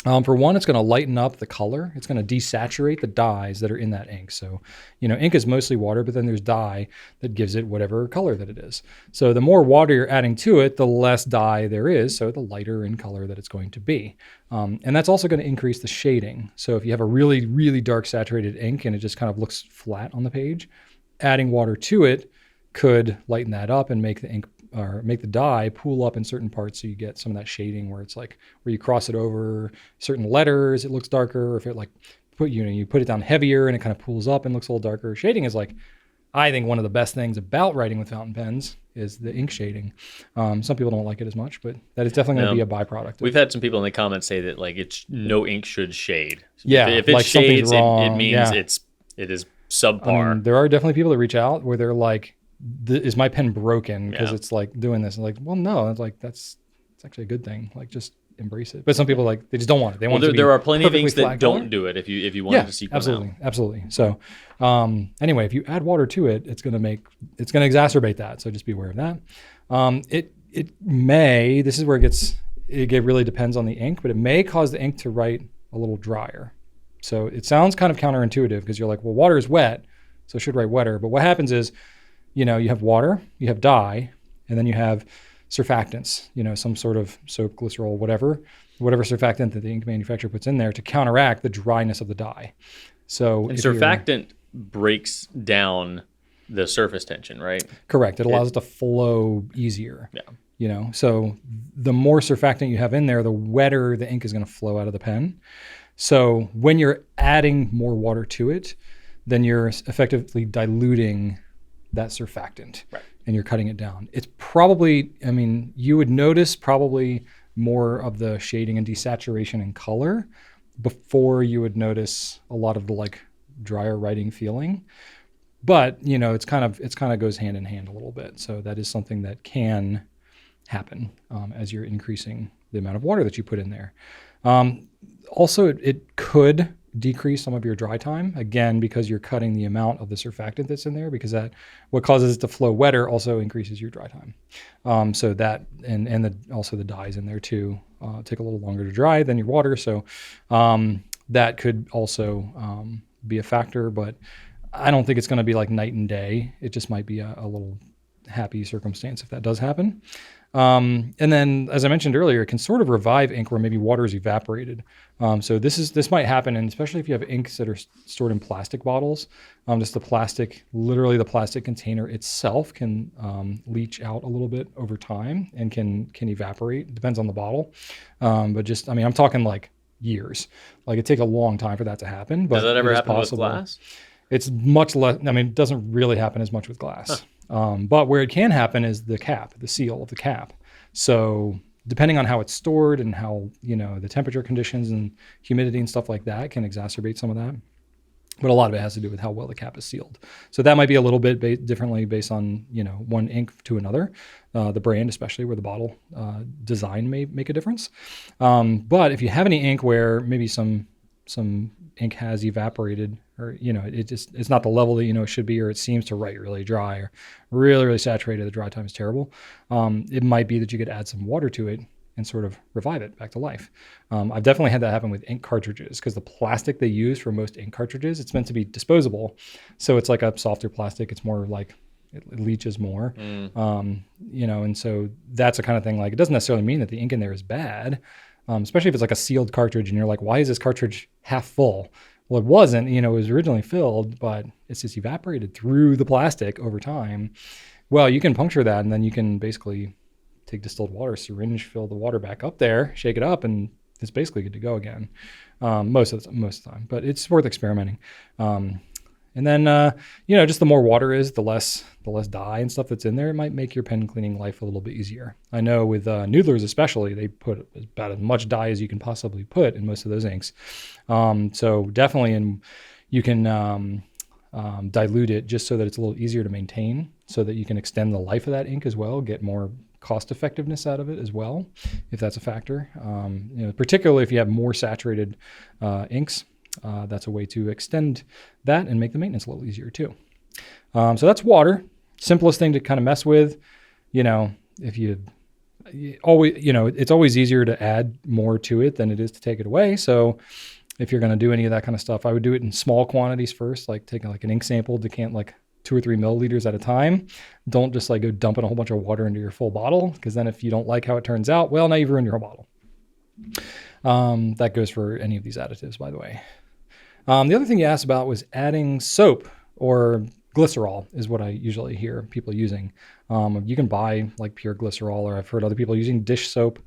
For one, it's going to lighten up the color. It's going to desaturate the dyes that are in that ink. So, ink is mostly water, but then there's dye that gives it whatever color that it is. So the more water you're adding to it, the less dye there is. So the lighter in color that it's going to be. And that's also going to increase the shading. So if you have a really, really dark saturated ink and it just kind of looks flat on the page, adding water to it could lighten that up and make the ink or make the dye pool up in certain parts, so you get some of that shading where it's like where you cross it over certain letters, it looks darker. Or if it like you put it down heavier and it kind of pools up and looks a little darker. Shading is like, I think one of the best things about writing with fountain pens is the ink shading. Some people don't like it as much, but that is definitely going to be a byproduct. We've had some people in the comments say that like no ink should shade. Yeah, if it like shades, wrong, it means it is subpar. There are definitely people that reach out where they're like, is my pen broken because it's like doing this? And like, well, no, it's like it's actually a good thing. Like just embrace it. But some people like they just don't want it. They want there are plenty of inks that don't do it. If you want to seek absolutely, absolutely. So anyway, if you add water to it, it's going to exacerbate that. So just be aware of that. It may. This is where it really depends on the ink, but it may cause the ink to write a little drier. So it sounds kind of counterintuitive because you're like, well, water is wet, so it should write wetter. But what happens is, you have water, you have dye, and then you have surfactants, some sort of soap, glycerol, whatever surfactant that the ink manufacturer puts in there to counteract the dryness of the dye. So surfactant breaks down the surface tension, right? Correct. It allows it to flow easier. Yeah. So the more surfactant you have in there, the wetter the ink is going to flow out of the pen. So when you're adding more water to it, then you're effectively diluting that surfactant, right, and you're cutting it down. It's probably, you would notice probably more of the shading and desaturation in color before you would notice a lot of the like drier writing feeling. but it's kind of goes hand in hand a little bit. So that is something that can happen as you're increasing the amount of water that you put in there. Also, it could decrease some of your dry time, again, because you're cutting the amount of the surfactant that's in there, because that what causes it to flow wetter also increases your dry time. So that and also the dyes in there too take a little longer to dry than your water. So that could also be a factor, but I don't think it's going to be like night and day. It just might be a little happy circumstance if that does happen. And then, as I mentioned earlier, it can sort of revive ink where maybe water is evaporated. So this might happen, and especially if you have inks that are stored in plastic bottles, just literally the plastic container itself can leach out a little bit over time and can evaporate. It depends on the bottle, but I'm talking like years. Like it takes a long time for that to happen. But does that ever happen possible. with glass? It's much less. It doesn't really happen as much with glass. Huh. But where it can happen is the cap, the seal of the cap. So depending on how it's stored and how, the temperature conditions and humidity and stuff like that can exacerbate some of that. But a lot of it has to do with how well the cap is sealed. So that might be a little bit differently based on, one ink to another, the brand, especially where the bottle design may make a difference. But if you have any ink where maybe some ink has evaporated, or it's not the level that it should be, or it seems to write really dry or really, really saturated, the dry time is terrible, it might be that you could add some water to it and sort of revive it back to life. I've definitely had that happen with ink cartridges, because the plastic they use for most ink cartridges, it's meant to be disposable, so it's like a softer plastic. It's more like it leaches more. And so that's the kind of thing, like, it doesn't necessarily mean that the ink in there is bad, especially if it's like a sealed cartridge and you're like, why is this cartridge half full? Well, it wasn't, it was originally filled, but it's just evaporated through the plastic over time. Well, you can puncture that, and then you can basically take distilled water, syringe, fill the water back up there, shake it up, and it's basically good to go again. Most of the time, but it's worth experimenting. And then, just the more water is, the less dye and stuff that's in there, it might make your pen cleaning life a little bit easier. I know with noodlers especially, they put about as much dye as you can possibly put in most of those inks. So definitely, you can dilute it just so that it's a little easier to maintain, so that you can extend the life of that ink as well, get more cost effectiveness out of it as well, if that's a factor. Particularly if you have more saturated inks. That's a way to extend that and make the maintenance a little easier too. So that's water. Simplest thing to kind of mess with. If you always, it's always easier to add more to it than it is to take it away. So if you're going to do any of that kind of stuff, I would do it in small quantities first, like taking like an ink sample, decant like 2 or 3 milliliters at a time. Don't just like go dumping a whole bunch of water into your full bottle, because then if you don't like how it turns out, well, now you've ruined your whole bottle. That goes for any of these additives, by the way. The other thing you asked about was adding soap, or glycerol is what I usually hear people using. You can buy like pure glycerol, or I've heard other people using dish soap.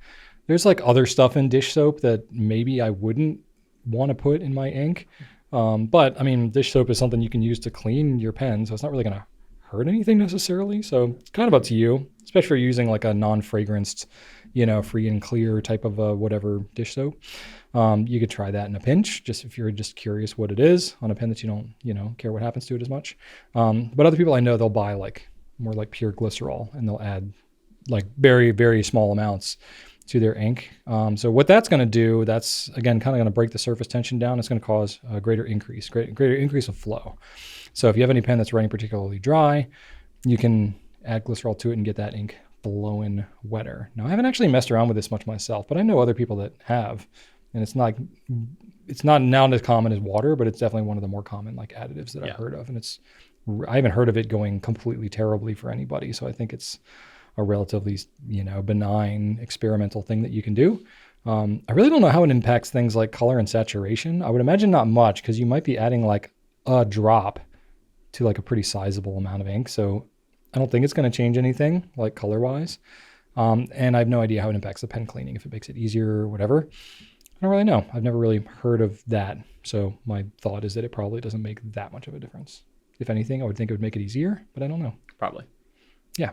There's like other stuff in dish soap that maybe I wouldn't want to put in my ink. But dish soap is something you can use to clean your pen, so it's not really going to hurt anything necessarily. So it's kind of up to you, especially if you're using like a non-fragranced, free and clear type of whatever dish soap. You could try that in a pinch, just if you're just curious what it is on a pen that you don't, care what happens to it as much. But other people I know, they'll buy like more like pure glycerol, and they'll add like very, very small amounts to their ink. So what that's going to do, that's again kind of going to break the surface tension down. It's going to cause a greater increase of flow. So if you have any pen that's running particularly dry, you can add glycerol to it and get that ink flowing wetter. Now, I haven't actually messed around with this much myself, but I know other people that have, and it's not now as common as water, but it's definitely one of the more common like additives that I've heard of. And I haven't heard of it going completely terribly for anybody. So I think it's a relatively, benign experimental thing that you can do. I really don't know how it impacts things like color and saturation. I would imagine not much, because you might be adding like a drop to like a pretty sizable amount of ink. So I don't think it's going to change anything like color wise. And I have no idea how it impacts the pen cleaning, if it makes it easier or whatever. I don't really know. I've never really heard of that. So my thought is that it probably doesn't make that much of a difference. If anything, I would think it would make it easier, but I don't know. Probably. Yeah.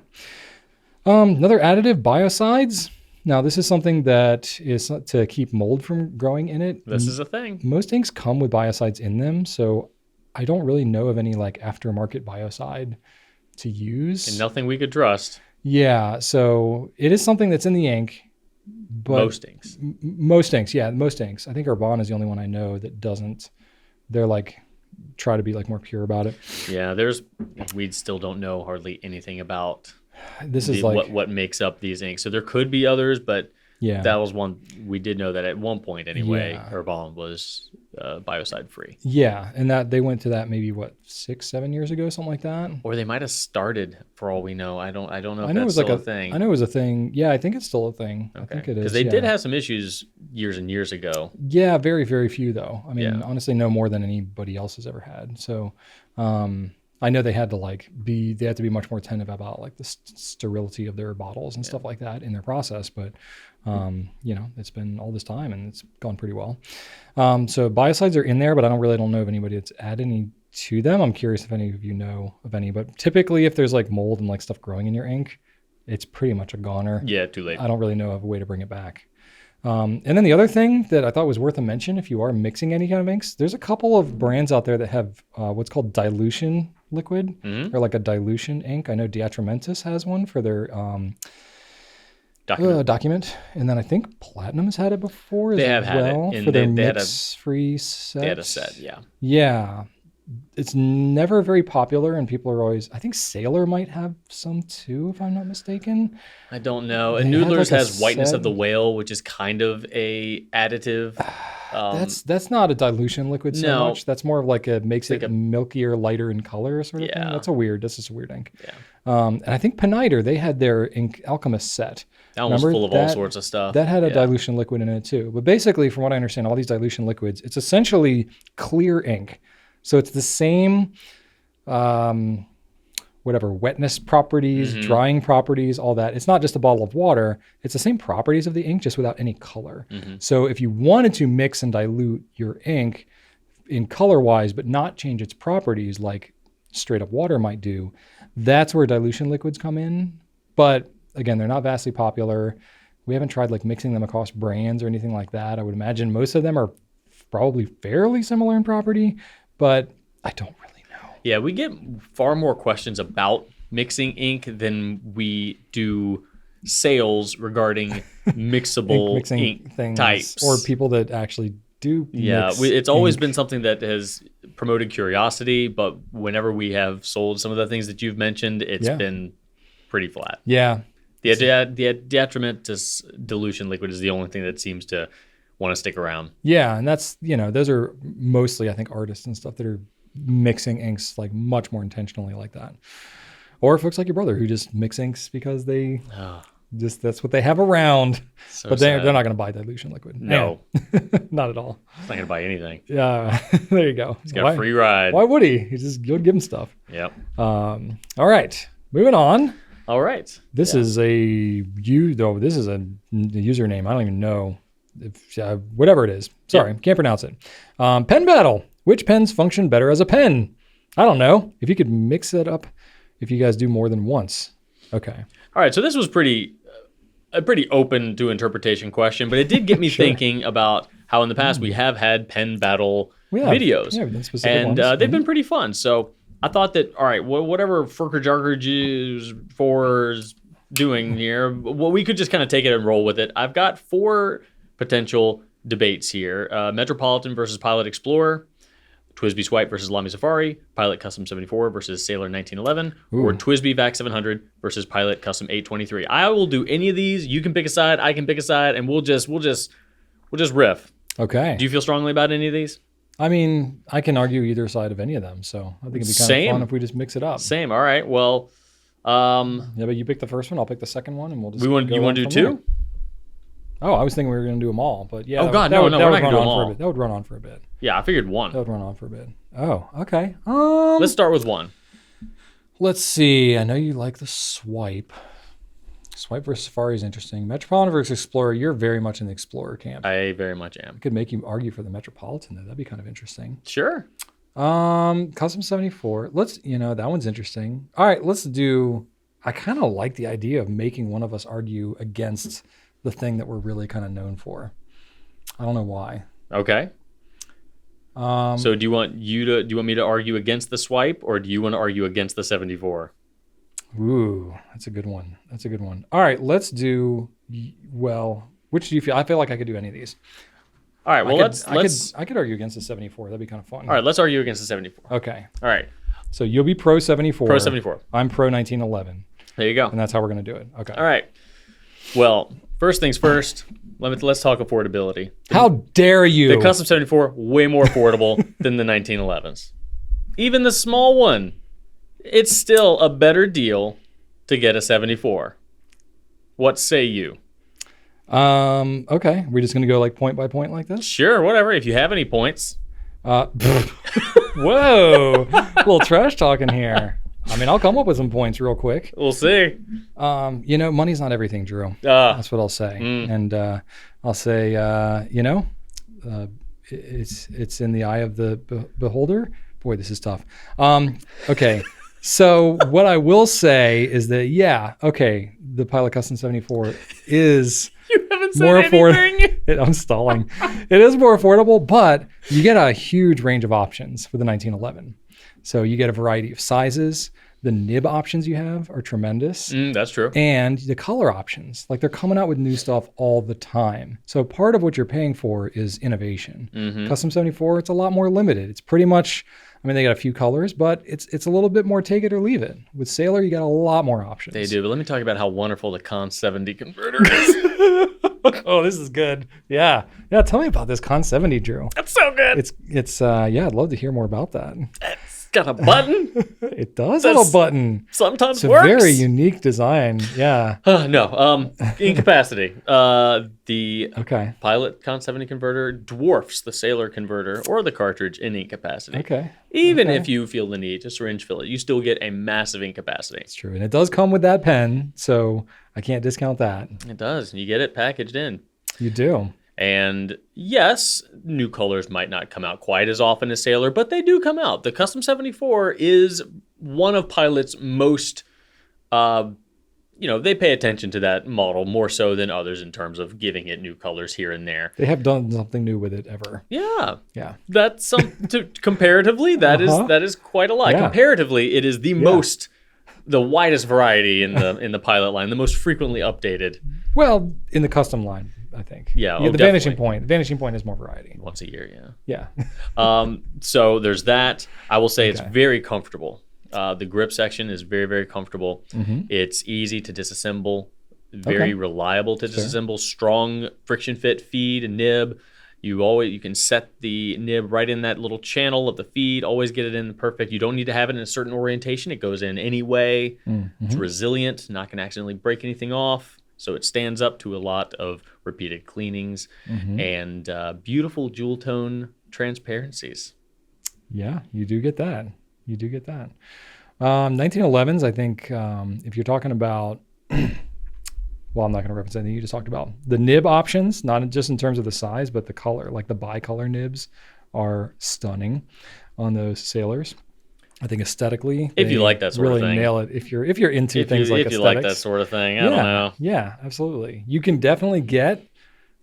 Another additive, biocides. Now, this is something that is to keep mold from growing in it. This is a thing. Most inks come with biocides in them. So I don't really know of any like aftermarket biocide to use. And nothing we could trust. Yeah, so it is something that's in the ink. But most inks. Most inks, yeah, most inks. I think Arbonne is the only one I know that doesn't. They're like try to be like more pure about it. Yeah, we still don't know hardly anything about this is like what makes up these inks. So there could be others, but yeah, that was one we did know that at one point anyway. Yeah. Arbonne was biocide free. Yeah, and that they went to that maybe 6-7 years ago, something like that. Or they might have started for all we know. I don't know if it that's was still like a thing. I know it was a thing. Yeah, I think it's still a thing. Okay. I think it is because they did have some issues years and years ago. Yeah, very very few though. I mean, Yeah. honestly, no more than anybody else has ever had. So. I know they had to they had to be much more attentive about like the sterility of their bottles and stuff like that in their process. But, it's been all this time and it's gone pretty well. So biocides are in there, but I don't know of anybody that's added any to them. I'm curious if any of you know of any, but typically if there's like mold and like stuff growing in your ink, it's pretty much a goner. Yeah, too late. I don't really know of a way to bring it back. And then the other thing that I thought was worth a mention, if you are mixing any kind of inks, there's a couple of brands out there that have what's called dilution liquid or like a dilution ink. I know Diatramentis has one for their document. And then I think Platinum has had it before they as have well had it. for their they mix-free set. They had a set, yeah. Yeah. It's never very popular and people are always, I think Sailor might have some too, if I'm not mistaken. I don't know. They And had, Noodler's like, a has Whiteness set. of the Whale, which is kind of a additive. That's not a dilution liquid so No. much. That's more of like makes like it a- milkier, milkier, lighter in color sort of thing. Yeah. That's just a weird ink. Yeah. And I think Peniter, they had their ink Alchemist set. That one was Remember full of all that- sorts of stuff. That had a Yeah. dilution liquid in it too. But basically, from what I understand, all these dilution liquids, it's essentially clear ink. So it's the same, wetness properties, Mhm. drying properties, all that. It's not just a bottle of water. It's the same properties of the ink, just without any color. Mhm. So if you wanted to mix and dilute your ink in color-wise, but not change its properties like straight up water might do, that's where dilution liquids come in. But again, they're not vastly popular. We haven't tried like mixing them across brands or anything like that. I would imagine most of them are probably fairly similar in property, but I don't really know. Yeah, we get far more questions about mixing ink than we do sales regarding mixable Mixing ink things types. or people that actually do. Yeah, mix it's always ink. been something that has promoted curiosity, but whenever we have sold some of the things that you've mentioned, it's Yeah. been pretty flat. Yeah. The Diatramentis dilution liquid is the only thing that seems to want to stick around. Yeah, and that's, those are mostly, I think, artists and stuff that are mixing inks like much more intentionally like that. Or folks like your brother who just mix inks because they that's what they have around. So But they're sad. not going to buy dilution liquid. No. Not at all. He's not going to buy anything. Yeah, there you go. He's got a free ride. Why would he? You'll give him stuff. Yep. All right, moving on. All right. This is a username. I don't even know if whatever it is. Sorry, can't pronounce it. Pen battle. Which pens function better as a pen? I don't know. If you could mix it up, if you guys do more than once. Okay. All right. So this was a pretty open to interpretation question, but it did get me Sure. thinking about how in the past we have had pen battle videos. Yeah, we've done specific and ones. they've been pretty fun. So I thought that, all right, whatever Furker is doing here, well, we could just kind of take it and roll with it. I've got 4 potential debates here. Metropolitan versus Pilot Explorer, TWSBI Swipe versus Lamy Safari, Pilot Custom 74 versus Sailor 1911, or TWSBI VAC 700 versus Pilot Custom 823. I will do any of these. You can pick a side, I can pick a side, and we'll just riff. Okay. Do you feel strongly about any of these? I mean, I can argue either side of any of them, so I think it'd be kind Same. of fun if we just mix it up. Same. All right. Well, Yeah, but you pick the first one, I'll pick the second one, and we'll just. you want to do 2? Oh, I was thinking we were going to do them all, but yeah. Oh, God, that no, would we're not run gonna do on them for a all. bit. That would run on for a bit. Yeah, I figured 1. That would run on for a bit. Oh, okay. Let's start with 1. Let's see. I know you like the Swipe. Swipe versus Safari is interesting. Metropolitan versus Explorer. You're very much in the Explorer camp. I very much am. Could make you argue for the Metropolitan though. That'd be kind of interesting. Sure. Custom 74. That one's interesting. All right, let's do. I kind of like the idea of making one of us argue against the thing that we're really kind of known for. I don't know why. Okay. So do you want me to argue against the swipe, or do you want to argue against the 74? Ooh, that's a good one. All right, let's do, well, which do you feel? I feel like I could do any of these. All right, well, I could argue against the 74. That'd be kind of fun. All right, let's argue against the 74. Okay. All right. So you'll be pro 74. Pro 74. I'm pro 1911. There you go. And that's how we're going to do it. Okay. All right. Well, first things first, let's talk affordability. How dare you? The Custom 74, way more affordable than the 1911s. Even the small one, it's still a better deal to get a 74. What say you? Okay. We're just going to go like point by point like this? Sure, whatever. If you have any points. Whoa. A little trash talking here. I mean, I'll come up with some points real quick. We'll see. Money's not everything, Drew. That's what I'll say. And I'll say, it's in the eye of the beholder. Boy, this is tough. Okay. So what I will say is that, the Pilot Custom 74 is You haven't said more anything. I'm stalling. It is more affordable, but you get a huge range of options for the 1911. So you get a variety of sizes. The nib options you have are tremendous. That's true. And the color options, like they're coming out with new stuff all the time. So part of what you're paying for is innovation. Custom 74, it's a lot more limited. It's pretty much, they got a few colors, but it's a little bit more take it or leave it. With Sailor, you got a lot more options. They do, but let me talk about how wonderful the Con 70 converter is. Oh, this is good. Yeah. Tell me about this Con 70, Drew. That's so good. It's I'd love to hear more about that. It's got a button. It does have a button. Sometimes it's a works. very unique design. Yeah. No. Incapacity. The Okay. Pilot Con 70 converter dwarfs the Sailor converter or the cartridge in incapacity. Okay. Even if you feel the need to syringe fill it, you still get a massive incapacity. It's true. And it does come with that pen, so I can't discount that. It does. You get it packaged in. You do. And yes, new colors might not come out quite as often as Sailor, but they do come out. The Custom 74 is one of Pilot's most, they pay attention to that model more so than others in terms of giving it new colors here and there. They have done something new with it ever. Yeah. Yeah. That's comparatively, that is quite a lot. Yeah. Comparatively, it is the widest variety in the Pilot line, the most frequently updated. Well, in the custom line, I think. Yeah. The Vanishing Point. The Vanishing Point is more variety. Once a year, yeah. Yeah. So there's that. I will say it's very comfortable. The grip section is very, very comfortable. It's easy to disassemble, very reliable to disassemble, strong friction fit feed and nib. You can set the nib right in that little channel of the feed, always get it in perfect. You don't need to have it in a certain orientation. It goes in any way. It's resilient, not going to accidentally break anything off. So it stands up to a lot of repeated cleanings and beautiful jewel tone transparencies. Yeah, you do get that. 1911s, I think, if you're talking about, well, I'm not going to reference anything you just talked about. The nib options, not just in terms of the size, but the color, like the bicolor nibs are stunning on those Sailors. I think aesthetically, if you like that sort of thing, really nail it. If you're into things like aesthetics, if you like that sort of thing, I don't know. Yeah, absolutely. You can definitely get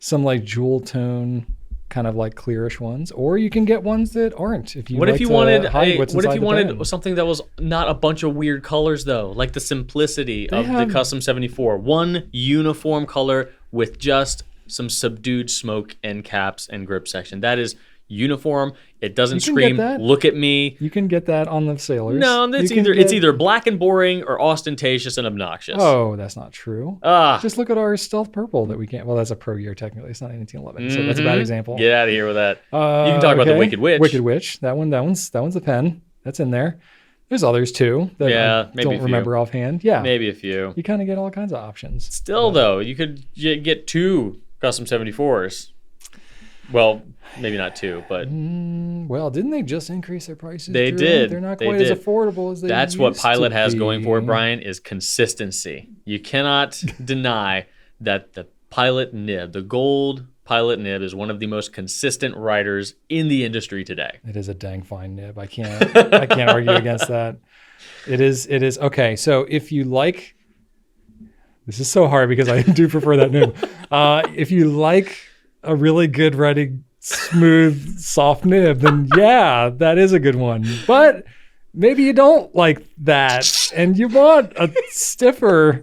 some like jewel tone, kind of like clearish ones, or you can get ones that aren't. What if you wanted something that was not a bunch of weird colors though, like the simplicity of the Custom 74, one uniform color with just some subdued smoke and caps and grip section. That is uniform. It doesn't scream, look at me. You can get that on the Sailors. No, it's either black and boring or ostentatious and obnoxious. Oh, that's not true. Just look at our stealth purple that we can't. Well, that's a pro year technically. It's not 1911, so that's a bad example. Get out of here with that. You can talk about the Wicked Witch. Wicked Witch. That one's a pen. That's in there. There's others too that I don't remember offhand. Yeah, maybe a few. You kind of get all kinds of options. Still, though, you could get two Custom 74s. Well, maybe not two, but well, didn't they just increase their prices? They did. They're not quite as affordable as they. That's what Pilot has going for it, Brian, is consistency. You cannot deny that the Pilot nib, the gold Pilot nib, is one of the most consistent riders in the industry today. It is a dang fine nib. I can't argue against that. It is okay. So if you like, this is so hard because I do prefer that nib. If you like a really good riding smooth, soft nib, then yeah, that is a good one. But maybe you don't like that and you want a stiffer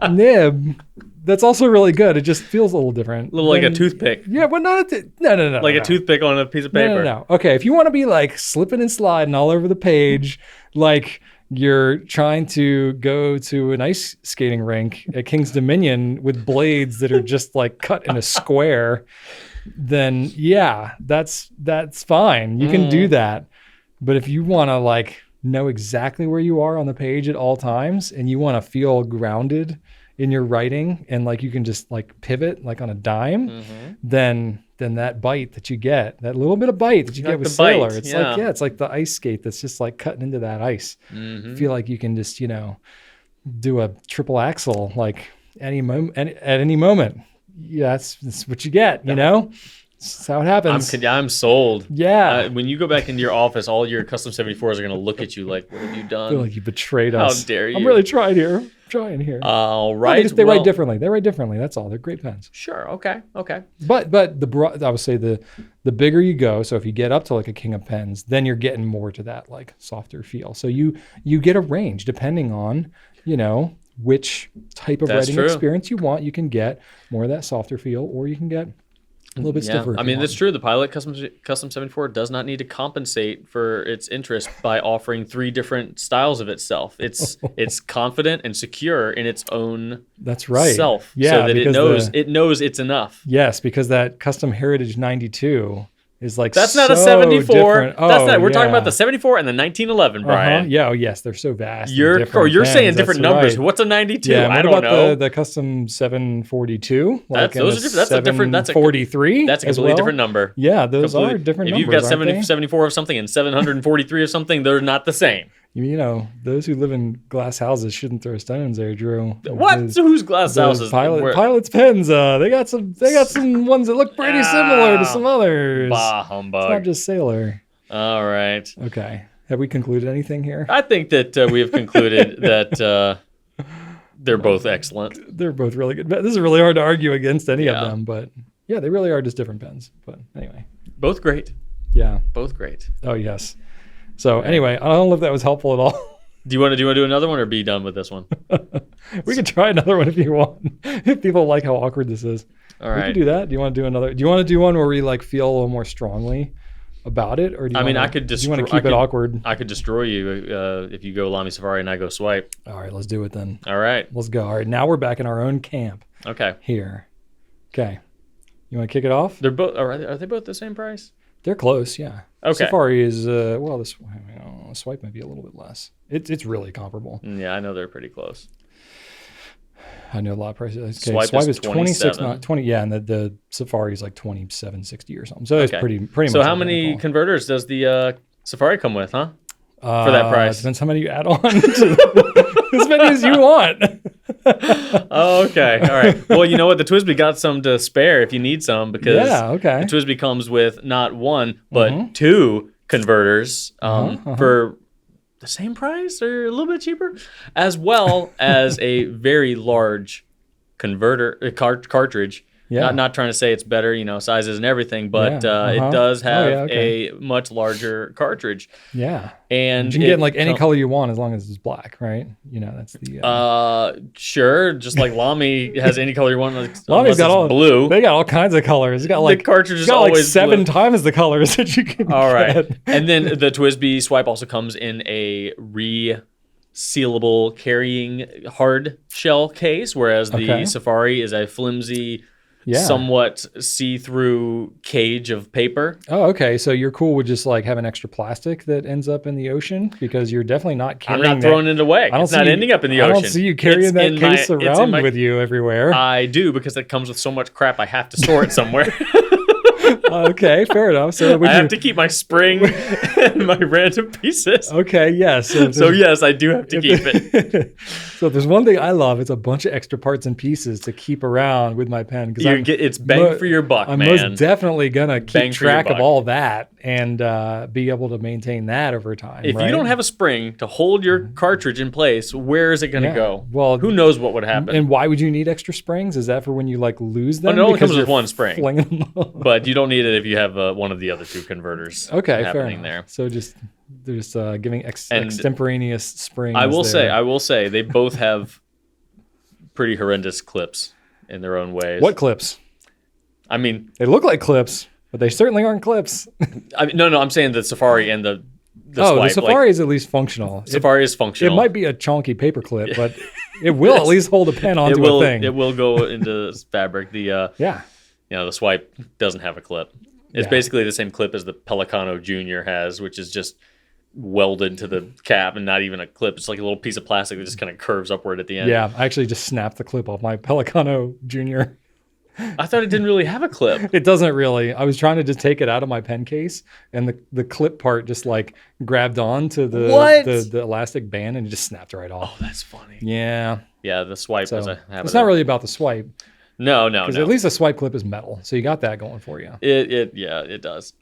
nib that's also really good. It just feels a little different. Like a toothpick. Yeah, but not no. Like a toothpick on a piece of paper. No. Okay, if you want to be like slipping and sliding all over the page, like you're trying to go to an ice skating rink at King's Dominion with blades that are just like cut in a square, then yeah, that's fine. You can do that. But if you want to like know exactly where you are on the page at all times and you want to feel grounded in your writing and like you can just like pivot like on a dime, then that bite that you get, that little bit of bite that you get with Sailor, it's it's like the ice skate that's just like cutting into that ice. Feel like you can just, do a triple axel like at any moment. Yeah, that's what you get, That's how it happens. I'm sold. Yeah. When you go back into your office, all your custom 74s are going to look at you like, what have you done? I feel like you betrayed us. How dare you? I'm really trying here. All right. They write differently. They write differently. That's all. They're great pens. Sure. Okay. But I would say the bigger you go, so if you get up to like a king of pens, then you're getting more to that like softer feel. So you get a range depending on, which type of writing experience you want. You can get more of that softer feel, or you can get a little bit stiffer. I mean, that's true. The Pilot Custom 74 does not need to compensate for its interest by offering 3 different styles of itself. It's confident and secure in its own self. Yeah, so that it knows it's enough. Yes, because that Custom Heritage 92 is like that's not so a 74. Different. That's not. We're talking about the 74 and the 1911, Brian. Yeah. Oh, yes. They're so vast. You're saying different numbers. Right. What's a 92? Yeah. I don't know. The Custom 742. Those are different. That's a different. That's a 43. That's a completely different number. Yeah, those are different numbers. If you've got 74 of something and 743 of something, they're not the same. Those who live in glass houses shouldn't throw stones there, Drew. What? Whose glass houses? Pilot's pens. They got some ones that look pretty similar to some others. Bah humbug. It's not just Sailor. All right. Okay. Have we concluded anything here? I think that we have concluded that they're both excellent. They're both really good. This is really hard to argue against any of them, but yeah, they really are just different pens. But anyway. Both great. Yeah. Both great. Oh, yes. So anyway, I don't know if that was helpful at all. Do you want to do another one or be done with this one? We can try another one if you want. If people like how awkward this is. All right. We can do that. Do you want to do another? Do you want to do one where we like feel a little more strongly about it, or do you want to keep it awkward? I could destroy you if you go Lamy Safari and I go Swipe. All right, let's do it then. All right. Let's go. All right, now we're back in our own camp. Okay. Here. Okay. You want to kick it off? They're both. Are they both the same price? They're close, yeah. Okay. Safari is Swipe might be a little bit less. It's really comparable. Yeah, I know they're pretty close. I know a lot of prices. Okay, Swipe is 26, not 20. Yeah, and the Safari is like 27.60 or something. So it's pretty much. So how many converters does the Safari come with, huh? For that price, depends how many you add on. As many as you want. Okay, all right. Well, you know what? The TWSBI got some to spare if you need some, because the TWSBI comes with not one but 2 converters for the same price or a little bit cheaper, as well as a very large converter cartridge. Yeah. Not trying to say it's better, sizes and everything, but it does have a much larger cartridge. Yeah. And you can get like any color you want as long as it's black, right? That's the sure, just like Lamy has any color you want. Lamy's got blue. They got all kinds of colors. It's got like the cartridge is always like 7 times the colors that you can all right. get. And then the TWSBI Swipe also comes in a sealable carrying hard shell case, whereas the Safari is a flimsy, somewhat see-through cage of paper. Oh, okay. So you're cool with just like having extra plastic that ends up in the ocean, because you're definitely not carrying. I'm not throwing it away. It's not ending up in the ocean. I don't see you carrying that case around with you everywhere. I do, because it comes with so much crap. I have to store it somewhere. Okay, fair enough. So I have to keep my spring and my random pieces. Okay, yes. So yes, I do have to keep it. So if there's one thing I love, it's a bunch of extra parts and pieces to keep around with my pen. It's bang for your buck, I'm man. most definitely going to keep track of all that and be able to maintain that over time. If you don't have a spring to hold your cartridge in place, where is it going to go? Well, who knows what would happen? And why would you need extra springs? Is that for when you like lose them? It only comes with one spring. But you don't need it if you have one of the other two converters. Okay, fair happening enough. there. So they're just giving And extemporaneous springs. I will say, they both have pretty horrendous clips in their own ways. What clips? I mean, They look like clips, but they certainly aren't clips. no, I'm saying the Safari and the Swipe. The Safari is at least functional. Safari is functional. It might be a chonky paper clip, but it will at least hold a pen onto a thing. It will go into fabric. The the Swipe doesn't have a clip. It's basically the same clip as the Pelicano Junior has, which is just welded to the cap and not even a clip. It's like a little piece of plastic that just kind of curves upward at the end. Yeah, I actually just snapped the clip off my Pelicano Junior. I thought it didn't really have a clip. It doesn't really. I was trying to just take it out of my pen case, and the clip part just like grabbed on to the elastic band and it just snapped right off. Oh, that's funny. Yeah. Yeah, the Swipe has a habit. It's not really about the Swipe. No. Because at least the Swipe clip is metal, so you got that going for you. It does.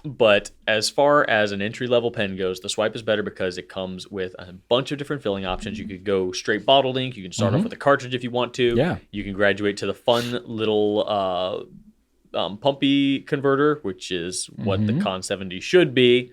But as far as an entry-level pen goes, the Swipe is better because it comes with a bunch of different filling options. You could go straight bottled ink. You can start off with a cartridge if you want to. Yeah. You can graduate to the fun little pumpy converter, which is what the Con 70 should be.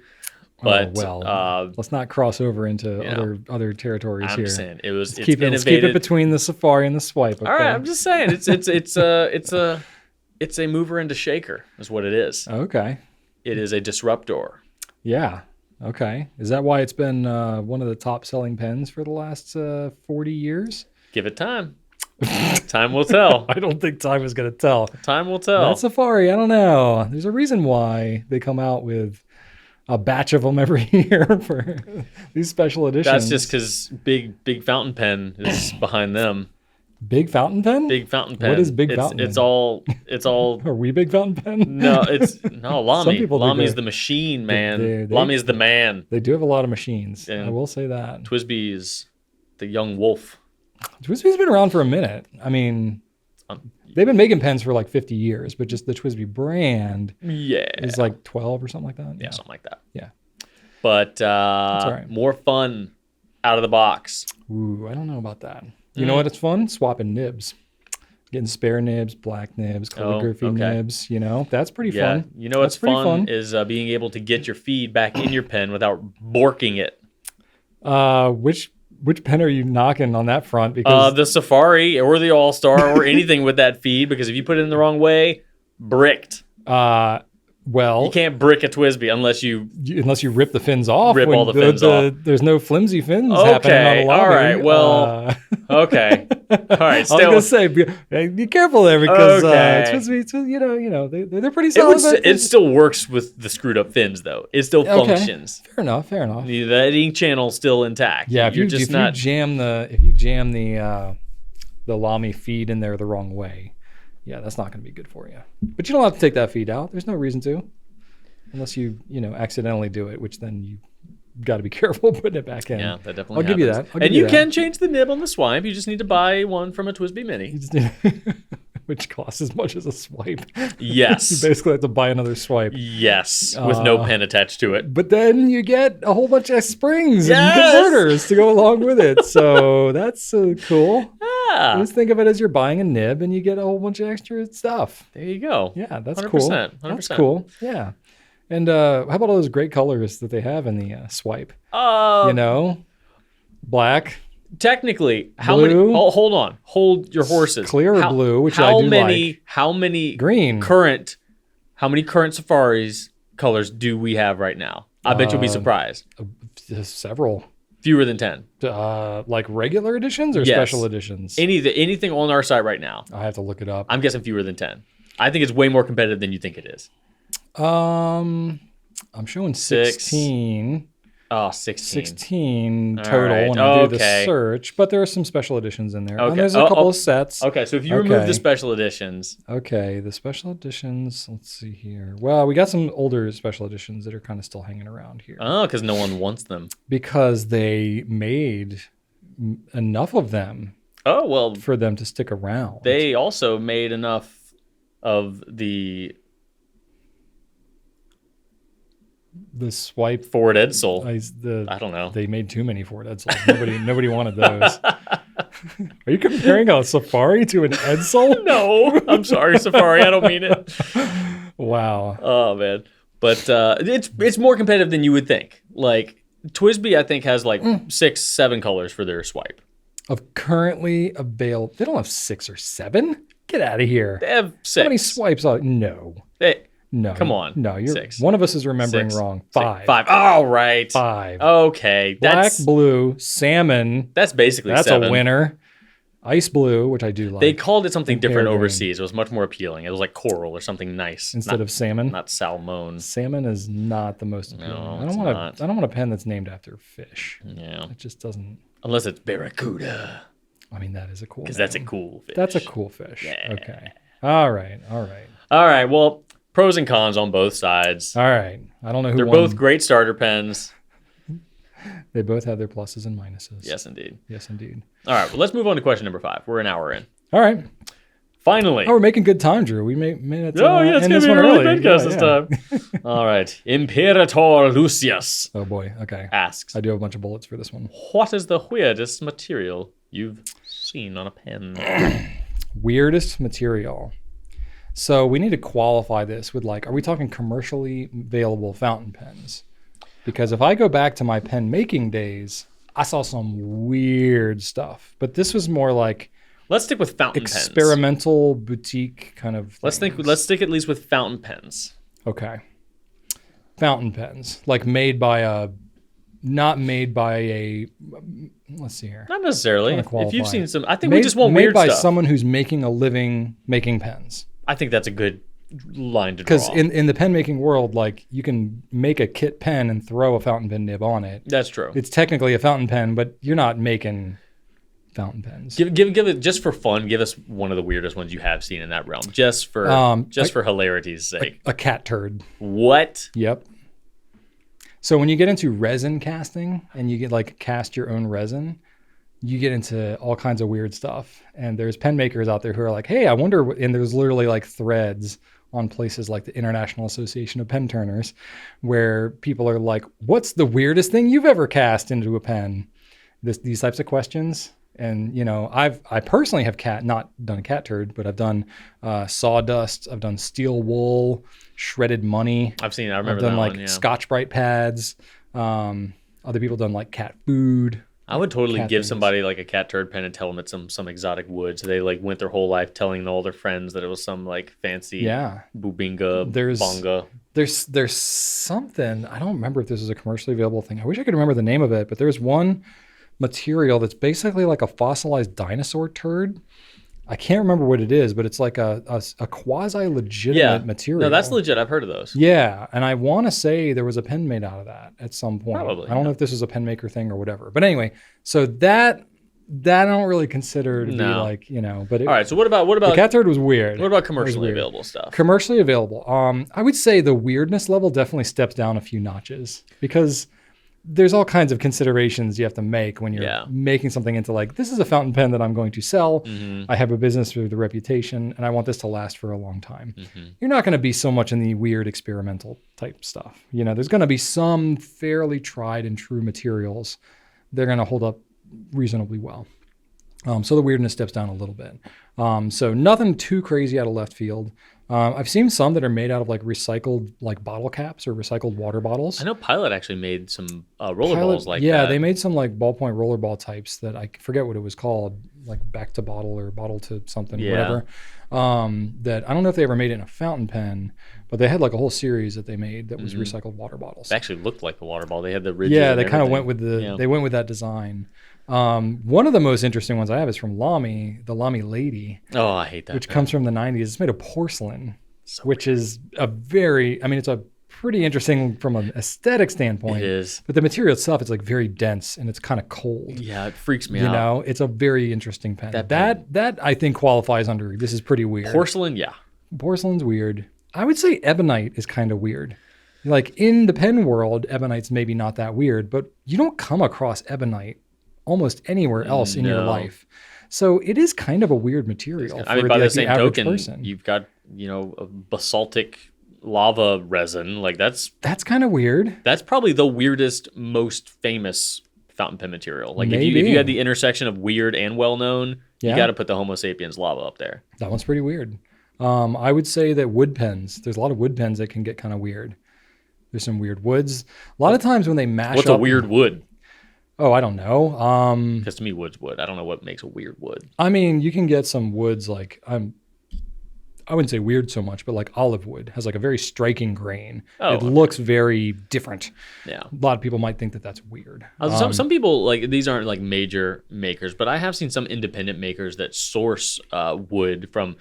But let's not cross over into other territories here. I'm just saying it's keep it between the Safari and the Swipe. Okay? All right, I'm just saying it's a mover and a shaker is what it is. Okay. It is a disruptor. Yeah. Okay. Is that why it's been one of the top-selling pens for the last 40 years? Give it time. Time will tell. I don't think time is going to tell. Time will tell. That Safari, I don't know. There's a reason why they come out with a batch of them every year for these special editions. That's just because big fountain pen is behind them. Big fountain pen? Big fountain pen. What is big fountain pen? It's all. Are we big fountain pen? No, Lamy. Some people Lamy's the machine, man. Lamy is the man. They do have a lot of machines. And I will say that. TWSBI is the young wolf. TWSBI's been around for a minute. I mean, they've been making pens for like 50 years, but just the TWSBI brand is like 12 or something like that. Yeah, something like that. Yeah. But all right. More fun out of the box. Ooh, I don't know about that. You know what? It's fun swapping nibs, getting spare nibs, black nibs, calligraphy nibs. You know, that's pretty fun. You know what's fun is being able to get your feed back in your pen without borking it. Which pen are you knocking on that front? Because the Safari or the All-Star or anything with that feed, because if you put it in the wrong way, bricked. Well, you can't brick a TWSBI unless you rip the fins off. Rip all the fins off. There's no flimsy fins happening on the Lamy. All right. Well, okay. All right. I was gonna say, be careful there because TWSBI, they're pretty solid. It still works with the screwed up fins, though. It still functions. Fair enough. The ink channel's still intact. Yeah. If you jam the Lamy feed in there the wrong way. Yeah, that's not going to be good for you. But you don't have to take that feed out. There's no reason to. Unless you accidentally do it, which then you got to be careful putting it back in. Yeah, that definitely I'll give you that. And you can change the nib on the Swipe. You just need to buy one from a TWSBI Mini. Which costs as much as a Swipe. Yes. You basically have to buy another Swipe. Yes, with no pen attached to it. But then you get a whole bunch of springs and converters to go along with it. So that's cool. Yeah. Just think of it as you're buying a nib and you get a whole bunch of extra stuff. There you go. Yeah, that's 100%, cool. 100%. That's cool. Yeah. And how about all those great colors that they have in the Swipe? Black. Technically, how blue, many? Oh, hold on. Hold your horses. Clear or blue, which I do like. How many green? How many current Safaris colors do we have right now? I bet you'll be surprised. Several. Fewer than 10. Like regular editions or special editions? Anything on our site right now. I have to look it up. I'm guessing fewer than 10. I think it's way more competitive than you think it is. I'm showing 16. Oh, 16. 16 total when I do the search, but there are some special editions in there. Okay. And there's a couple of sets. Okay, so if you remove the special editions. Okay, the special editions, let's see here. Well, we got some older special editions that are kind of still hanging around here. Oh, because no one wants them. Because they made enough of them. Oh, well. For them to stick around. They also made enough of the Swipe Ford Edsel. I don't know. They made too many Ford Edsels. Nobody wanted those. Are you comparing a Safari to an Edsel? No, I'm sorry, Safari. I don't mean it. Wow. Oh man, but it's more competitive than you would think. Like Twisby, I think has like 6, 7 colors for their swipe. Of currently available, they don't have 6 or 7. Get out of here. They have 6. How many swipes are? No. No. Come on. No, you're 6. one of us is remembering 6. wrong. 5. 5. Oh, right. 5. Okay. Black, blue, salmon. That's basically That's 7. a winner. Ice blue, which I do like. They called it something different Pear green. overseas. It was much more appealing. It was like coral or something nice Instead of salmon. not salmon. Salmon is not the most appealing. No, I don't want a pen that's named after fish. Yeah. It just doesn't. Unless it's barracuda. I mean, that is a cool. Because name. that's a cool fish. That's a cool fish. Yeah. Okay. All right. All right. Well, pros and cons on both sides. All right. I don't know who They're won. both great starter pens. They both have their pluses and minuses. Yes, indeed. Yes, indeed. All right. Well, let's move on to question number 5. We're an hour in. All right. Finally. Oh, we're making good time, Drew. We made it. It's going to be a really Pencast this time. Yeah. All right. Imperator Lucius Oh boy. Okay. asks, I do have a bunch of bullets for this one. what is the weirdest material you've seen on a pen? Weirdest material. So we need to qualify this with like, are we talking commercially available fountain pens? Because if I go back to my pen making days, I saw some weird stuff. But this was more like Let's stick with fountain pens. experimental boutique kind of Let's things. Let's stick at least with fountain pens. Okay. Fountain pens, like not made by a. Let's see here. Not necessarily. Trying to If you've qualify. seen some, I think we just want made weird by stuff. someone who's making a living making pens. I think that's a good line to Because draw. in the pen making world, like you can make a kit pen and throw a fountain pen nib on it. That's true. It's technically a fountain pen, but you're not making fountain pens. Give it just for fun. Give us one of the weirdest ones you have seen in that realm, just for hilarity's sake. A cat turd. What? Yep. So when you get into resin casting and you get like cast your own resin, you get into all kinds of weird stuff. And there's pen makers out there who are like, hey, I wonder, and there's literally like threads on places like the International Association of Pen Turners where people are like, what's the weirdest thing you've ever cast into a pen? These types of questions. And, you know, I personally have not done a cat turd, but I've done sawdust. I've done steel wool, shredded money. I remember I've done that like one, yeah. Scotch-Brite pads. Other people done like cat food. I would totally cat give things. somebody like a cat turd pen and tell them it's some exotic wood. So they like went their whole life telling all their friends that it was some like fancy bubinga, bonga. There's something, I don't remember if this is a commercially available thing. I wish I could remember the name of it, but there's one material that's basically like a fossilized dinosaur turd. I can't remember what it is, but it's like a quasi-legitimate material. No, that's legit. I've heard of those. Yeah, and I want to say there was a pen made out of that at some point. Probably. I don't know if this was a pen maker thing or whatever. But anyway, so that I don't really consider to be like, you know. But all right. So what about the cat turd was weird. What about commercially available stuff? Commercially available. I would say the weirdness level definitely steps down a few notches because there's all kinds of considerations you have to make when you're making something into like, this is a fountain pen that I'm going to sell. Mm-hmm. I have a business with a reputation and I want this to last for a long time. Mm-hmm. You're not going to be so much in the weird experimental type stuff. You know, there's going to be some fairly tried and true materials. They're going to hold up reasonably well. So the weirdness steps down a little bit. So nothing too crazy out of left field. I've seen some that are made out of like recycled like bottle caps or recycled water bottles. I know Pilot actually made some rollerballs like that. Yeah, they made some like ballpoint rollerball types that I forget what it was called, like back to bottle or bottle to something, whatever. That I don't know if they ever made it in a fountain pen, but they had like a whole series that they made that was recycled water bottles. It actually looked like the water ball. They had the ridges. Yeah, they kind of went with they went with that design. One of the most interesting ones I have is from Lamy, the Lamy Lady. Oh, I hate that. Which comes from the 90s. It's made of porcelain, which is it's a pretty interesting from an aesthetic standpoint. It is. But the material itself is like very dense and it's kind of cold. Yeah, it freaks me out. You know, it's a very interesting pen. That I think qualifies under, this is pretty weird. Porcelain, yeah. Porcelain's weird. I would say ebonite is kind of weird. Like in the pen world, ebonite's maybe not that weird, but you don't come across ebonite almost anywhere else in your life. So it is kind of a weird material for by the like same the average token, person. You've got, a basaltic lava resin. Like that's kind of weird. That's probably the weirdest, most famous fountain pen material. Like if Maybe. you had the intersection of weird and well-known, Yeah. you got to put the Homo sapiens lava up there. That one's pretty weird. I would say that wood pens. There's a lot of wood pens that can get kind of weird. There's some weird woods. A lot of times when they mash What's up, a weird wood? Oh, I don't know. Because to me, wood's wood. I don't know what makes a weird wood. I mean, you can get some woods like I wouldn't say weird so much, but like olive wood has like a very striking grain. Oh, it looks very different. Yeah. A lot of people might think that that's weird. Some people, like, these aren't like major makers, but I have seen some independent makers that source wood from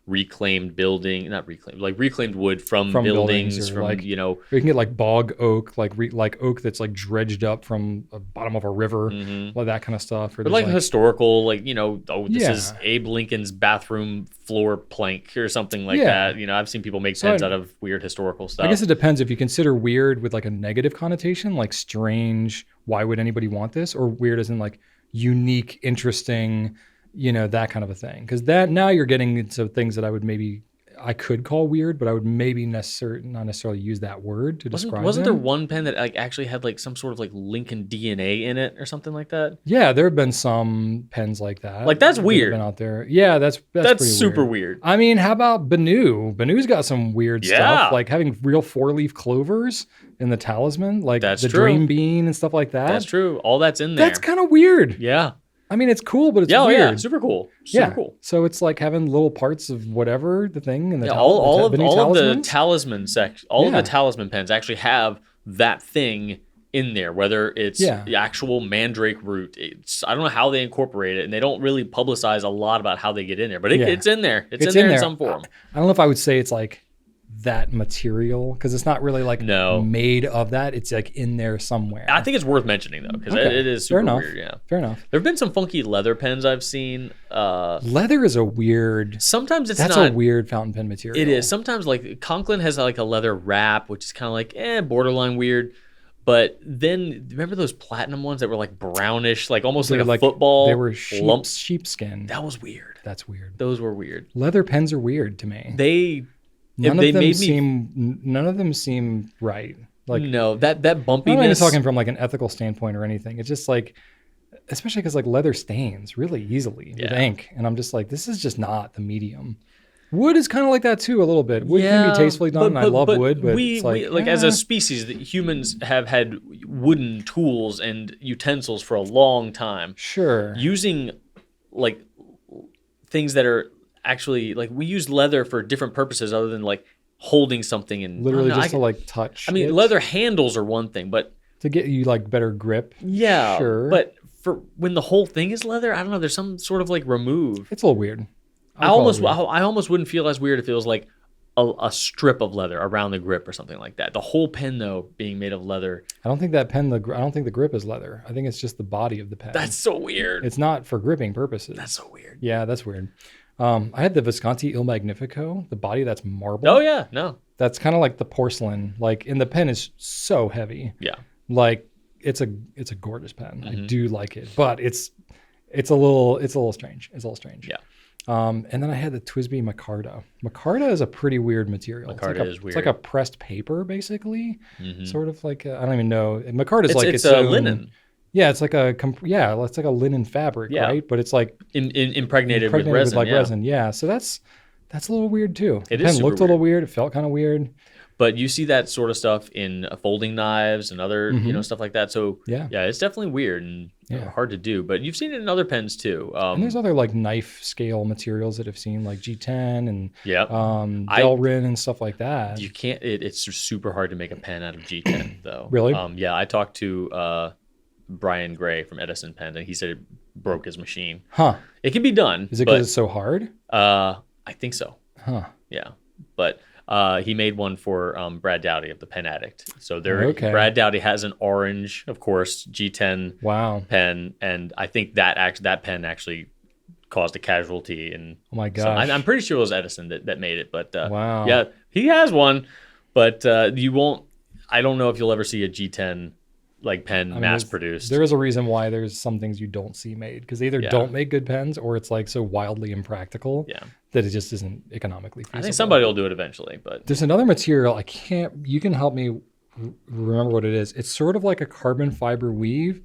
reclaimed wood from buildings, from, like, you know. Or you can get like bog oak, like oak that's like dredged up from the bottom of a river, like that kind of stuff. Or But like historical, like, you know, this is Yeah. Abe Lincoln's bathroom floor plank or something like that. You know, I've seen people make pens out of weird historical stuff. I guess it depends if you consider weird with like a negative connotation, like strange, why would anybody want this? Or weird as in like unique, interesting, you know, that kind of a thing. Because that now you're getting into things that I could call weird, but I would maybe not necessarily use that word to describe Wasn't there them. one pen that like actually had like some sort of like Lincoln DNA in it or something like that? Yeah, there have been some pens like that. Like, that's that have weird. Been out there. Yeah, that's pretty super weird. weird. I mean, how about Banu? Banu's got some weird Yeah. stuff, like having real 4-leaf clovers in the talisman, like That's the true. dream bean and stuff like that. That's true. All that's in there. That's kind of weird. Yeah. I mean, it's cool, but it's Yeah, weird. yeah. Super cool. Super cool. So it's like having little parts of whatever the thing and the Yeah, all of Banu the talismans. talisman section, all of Yeah. the talisman pens actually have that thing in there, whether it's the actual mandrake root. I don't know how they incorporate it, and they don't really publicize a lot about how they get in there, but it's in there. It's in there in some form. I don't know if I would say it's like that material, because it's not really like made of that. It's like in there somewhere. I think it's worth mentioning though, because it is super weird. Yeah, fair enough. There have been some funky leather pens I've seen. Leather is a weird. Sometimes that's a weird fountain pen material. It is. Sometimes like Conklin has like a leather wrap, which is kind of like borderline weird. But then remember those platinum ones that were like brownish, like almost like a football. They were lump. sheepskin. That was weird. That's weird. Those were weird. Leather pens are weird to me. None of them seem right. Like, no, that bumpiness. I'm not even talking from like an ethical standpoint or anything. It's just like, especially because like leather stains really easily with ink, and I'm just like, this is just not the medium. Wood is kind of like that too, a little bit. Wood can be tastefully done, and I love wood, but we, it's like, like as a species, the humans have had wooden tools and utensils for a long time. Sure. Using like things that are actually like, we use leather for different purposes other than like holding something and literally to like touch. I mean, leather handles are one thing, but to get you like better grip. Yeah, sure. But for when the whole thing is leather, I don't know. There's some sort of like remove. It's a little weird. I almost wouldn't feel as weird if it was like a strip of leather around the grip or something like that. The whole pen though being made of leather. I don't think that pen. I don't think the grip is leather. I think it's just the body of the pen. That's so weird. It's not for gripping purposes. That's so weird. Yeah, that's weird. I had the Visconti Il Magnifico, the body that's marble. Oh yeah, no. That's kind of like the porcelain. Like, and the pen is so heavy. Yeah. Like it's a gorgeous pen. I do like it, but it's a little strange. It's a little strange. Yeah. And then I had the TWSBI Micarta. Micarta is a pretty weird material. Micarta is weird. It's like a pressed paper, basically. Sort of like I don't even know. Micarta is like it's a linen. Yeah, it's like it's like a linen fabric, right? But it's like impregnated with resin. Resin. Yeah, so that's a little weird too. It the pen looked a little weird. It felt kind of weird. But you see that sort of stuff in folding knives and other stuff like that. So yeah, it's definitely weird and hard to do. But you've seen it in other pens too. And there's other like knife scale materials that I've seen, like G10 and Delrin and stuff like that. You can't. It's super hard to make a pen out of G10 though. Really? Yeah, I talked to Brian Gray from Edison Pen, and he said it broke his machine. Huh? It can be done. Is it because it's so hard? I think so. Huh? Yeah, but. He made one for Brad Dowdy of the Pen Addict. So Brad Dowdy has an orange, of course, G10 pen, and I think that pen actually caused a casualty. And oh my gosh, so I'm pretty sure it was Edison that made it. But yeah, he has one, but you won't. I don't know if you'll ever see a G10 like pen mass produced. There is a reason why there's some things you don't see made, because they either don't make good pens or it's like so wildly impractical that it just isn't economically feasible. I think somebody will do it eventually, but there's another material you can help me remember what it is. It's sort of like a carbon fiber weave,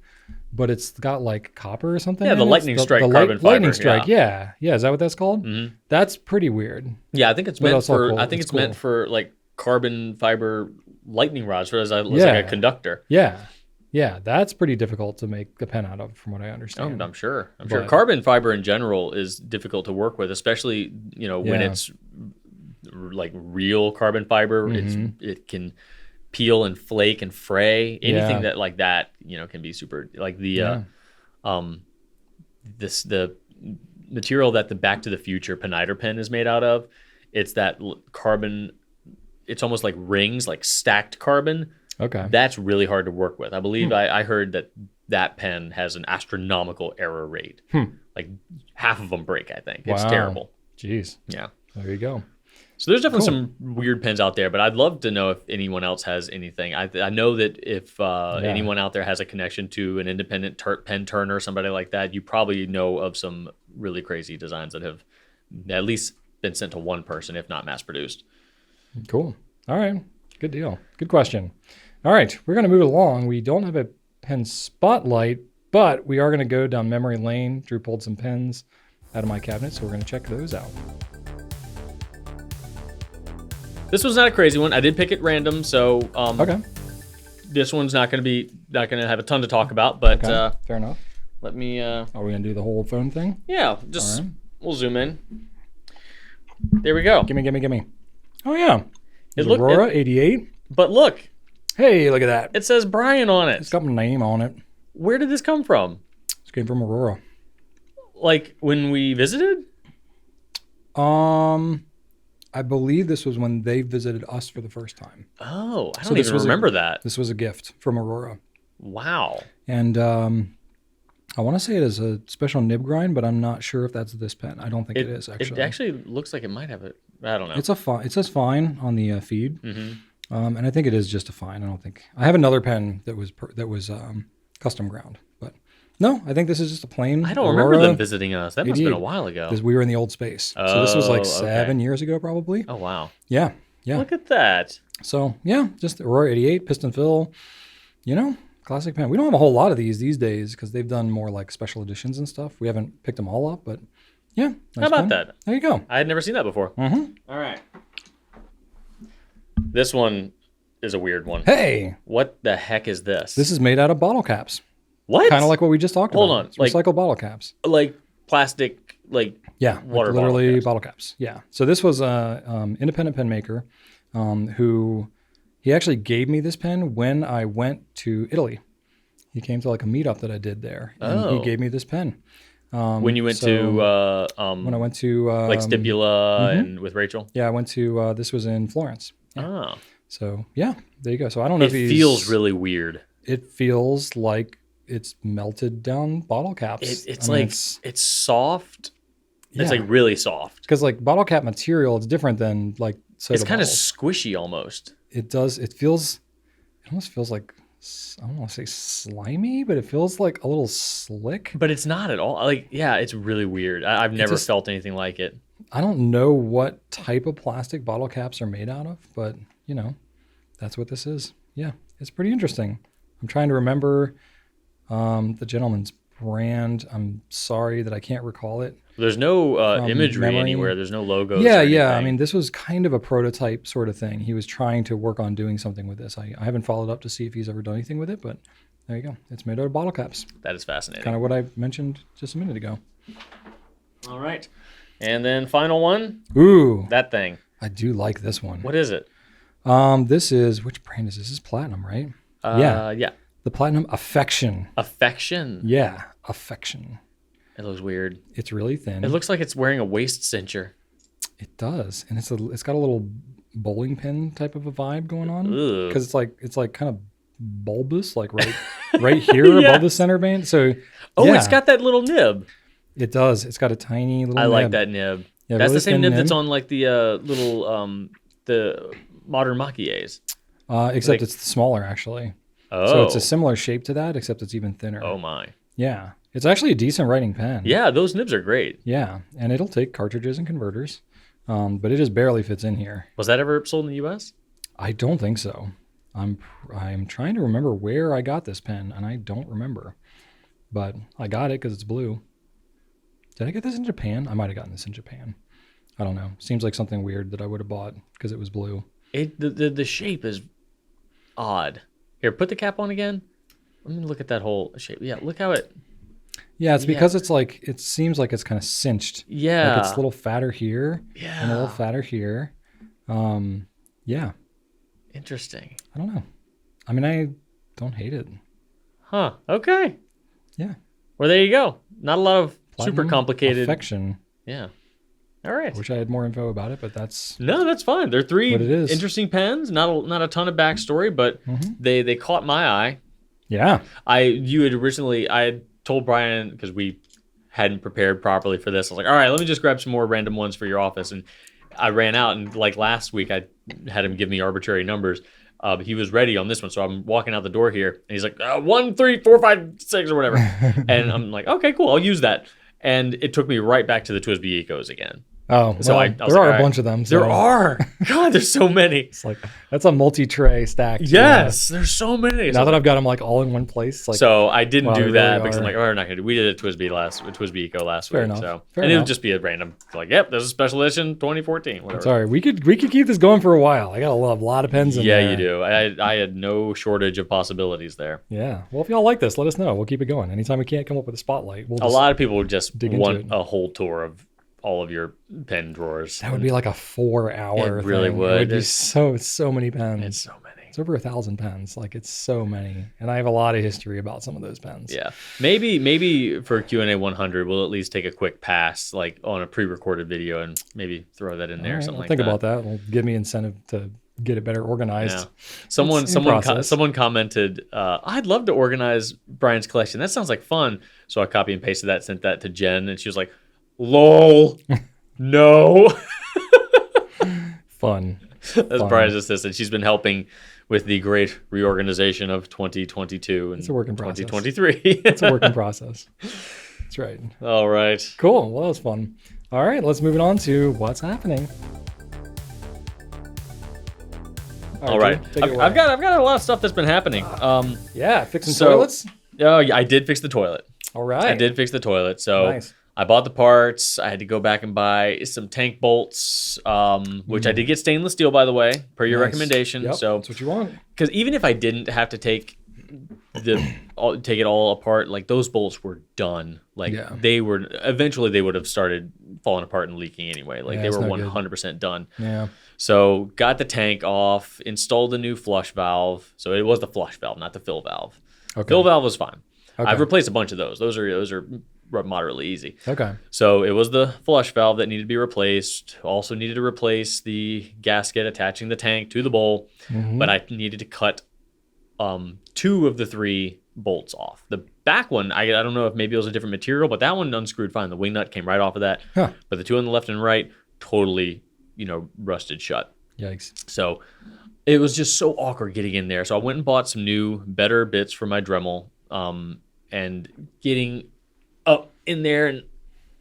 but it's got like copper or something. Yeah, the in it. lightning strike carbon fiber. Lightning strike, yeah. Is that what that's called? Mm-hmm. That's pretty weird. Yeah, I think it's But meant that's all for. cool. I think it's meant for like carbon fiber lightning rods, as like a conductor. Yeah, that's pretty difficult to make a pen out of, from what I understand. I'm sure. Carbon fiber in general is difficult to work with, especially when it's like real carbon fiber. It can peel and flake and fray. Anything that like that, can be super. Like the the material that the Back to the Future Peniter pen is made out of. It's that carbon. It's almost like rings, like stacked carbon. Okay. That's really hard to work with. I believe I heard that pen has an astronomical error rate. Like half of them break, I think. It's terrible. Jeez. Yeah. There you go. So there's definitely some weird pens out there, but I'd love to know if anyone else has anything. I know that if anyone out there has a connection to an independent pen turner or somebody like that, you probably know of some really crazy designs that have at least been sent to one person, if not mass produced. Cool. All right. Good deal. Good question. All right. We're going to move along. We don't have a pen spotlight, but we are going to go down memory lane. Drew pulled some pens out of my cabinet, so we're going to check those out. This was not a crazy one. I did pick it random, so okay. This one's not going to have a ton to talk about, but fair enough. Let me. Are we going to do the whole phone thing? Yeah, just we'll zoom in. There we go. Gimme. Oh yeah, It's Aurora 88. But look. Hey, look at that. It says Brian on it. It's got my name on it. Where did this come from? This came from Aurora. Like when we visited? I believe this was when they visited us for the first time. Oh, I don't even remember that. This was a gift from Aurora. Wow. And I want to say it is a special nib grind, but I'm not sure if that's this pen. I don't think it is, actually. It actually looks like it might have it. I don't know. It says fine on the feed. And I think it is just a fine. I have another pen that was custom ground, but no, I think this is just a plain. I don't remember them visiting us. That must have been a while ago. Because we were in the old space. So this was like 7 years ago, probably. Oh, wow. Yeah. Look at that. So yeah, just Aurora 88 piston fill, classic pen. We don't have a whole lot of these days because they've done more like special editions and stuff. We haven't picked them all up, but yeah. How about that? There you go. I had never seen that before. All right. This one is a weird one. Hey. What the heck is this? This is made out of bottle caps. What? Kind of like what we just talked about. Hold on. It's recycled bottle caps. Like plastic, water literally bottle caps. Yeah. So this was a independent pen maker who he actually gave me this pen when I went to Italy. He came to like a meetup that I did there, and he gave me this pen. When you went to when I went to like Stipula and with Rachel. Yeah, I went to this was in Florence. Yeah. Oh. So yeah, there you go. So I don't know if it feels really weird. It feels like it's melted down bottle caps. It's soft. Yeah. It's like really soft. Because like bottle cap material, it's different than like soda It's kind of bottles. squishy almost. It does. It almost feels like, I don't want to say slimy, but it feels like a little slick. But it's not at all. It's really weird. I've never felt anything like it. I don't know what type of plastic bottle caps are made out of, but that's what this is. Yeah, it's pretty interesting. I'm trying to remember the gentleman's brand. I'm sorry that I can't recall it. There's no imagery anywhere. There's no logos. Yeah. I mean, this was kind of a prototype sort of thing. He was trying to work on doing something with this. I haven't followed up to see if he's ever done anything with it, but there you go. It's made out of bottle caps. That is fascinating. Kind of what I mentioned just a minute ago. All right. And then final one. Ooh. That thing. I do like this one. What is it? This is, which brand is this? This is Platinum, right? Yeah. The Platinum Affection. Affection? Yeah, Affection. It looks weird. It's really thin. It looks like it's wearing a waist cincher. It does. And it's got a little bowling pin type of a vibe going on. Because it's like kind of bulbous, like right here above the center band. So it's got that little nib. It does. It's got a tiny little I nib. like that nib. Yeah, that's really the same nib thin that's on like the little the modern maquies. Except it's smaller actually. Oh. So it's a similar shape to that, except it's even thinner. Oh my. Yeah. It's actually a decent writing pen. Yeah, those nibs are great. Yeah. And it'll take cartridges and converters. But it just barely fits in here. Was that ever sold in the US? I don't think so. I'm trying to remember where I got this pen, and I don't remember. but I got it because it's blue. Did I get this in Japan? I might have gotten this in Japan. I don't know. Seems like something weird that I would have bought because it was blue. The shape is odd. Here, put the cap on again. Let me look at that whole shape. Yeah, look how it... Yeah, it's because it's like, it seems like it's kind of cinched. Yeah. Like it's a little fatter here. Yeah. And a little fatter here. Yeah. Interesting. I don't know. I mean, I don't hate it. Huh. Okay. Yeah. Well, there you go. Not a lot of Platinum super complicated... Affection. Yeah. All right. I wish I had more info about it, but that's... No, that's fine. They're three what it is. interesting pens. Not a ton of backstory, but they caught my eye. Yeah. I had told Brian, because we hadn't prepared properly for this, I was like, all right, let me just grab some more random ones for your office. And I ran out, and like last week, I had him give me arbitrary numbers. He was ready on this one, so I'm walking out the door here, and he's like, 1, 3, 4, 5, 6, or whatever. And I'm like, okay, cool, I'll use that. And it took me right back to the TWSBI Ecos again. Oh, so well, I was there like, are all a right. bunch of them. So There are. God, there's so many. It's like, that's a multi-tray stack. Yes, there's so many. Now that I've got them like all in one place. Like, so I didn't do they that really because I'm are. like, oh, we're not going to do. We did a TWSBI Eco last Fair week. enough. So Fair and it enough. would just be a random, like, yep, there's a special edition 2014, whatever. sorry, we could keep this going for a while. I got a lot of pens in there. Yeah, you do. I had no shortage of possibilities there. Yeah. Well, if y'all like this, let us know. We'll keep it going. Anytime we can't come up with a spotlight, we'll A just, lot of people would just dig into want it. a whole tour of all of your pen drawers. That would be like a 4-hour It really thing. would. It would be There's- so many pens. It's so many. It's over 1,000 pens. Like, it's so many. And I have a lot of history about some of those pens. Yeah, maybe for Q&A 100, we'll at least take a quick pass, like on a pre-recorded video, and maybe throw that in there. All right, Something I'll like think that. about that. It'll give me incentive to get it better organized. Yeah. Someone It's in process. someone commented, I'd love to organize Brian's collection. That sounds like fun. So I copy and pasted that, sent that to Jen, and she was like, "Lol, no." Fun. That's Brian's assistant. She's been helping with the great reorganization of 2022 and It's a work in process. 2023. It's a work in process. That's right. All right. Cool. Well, that was fun. All right, let's move it on to what's happening. All right. Take it away. I've got a lot of stuff that's been happening. Yeah, fixing So- toilets. Oh, yeah, I did fix the toilet. All right. I did fix the toilet. So Nice. I bought the parts. I had to go back and buy some tank bolts, which I did get stainless steel, by the way, per your Nice. recommendation. Yep, So that's what you want. because even if I didn't have to take it all apart, like those bolts were done. Like Yeah. they were eventually they would have started falling apart and leaking anyway. Like Yeah, they it's were no good. 100% done. Yeah. So got the tank off, installed a new flush valve. So it was the flush valve, not the fill valve. Okay. Fill valve was fine. Okay. I've replaced a bunch of those. Those are moderately easy. Okay. So it was the flush valve that needed to be replaced. Also needed to replace the gasket attaching the tank to the bowl. Mhm. But I needed to cut 2 of the 3 bolts off. The back one, I don't know if maybe it was a different material, but that one unscrewed fine. The wing nut came right off of that. Huh. But the 2 on the left and right totally, rusted shut. Yikes. So it was just so awkward getting in there. So I went and bought some new, better bits for my Dremel, and getting up in there and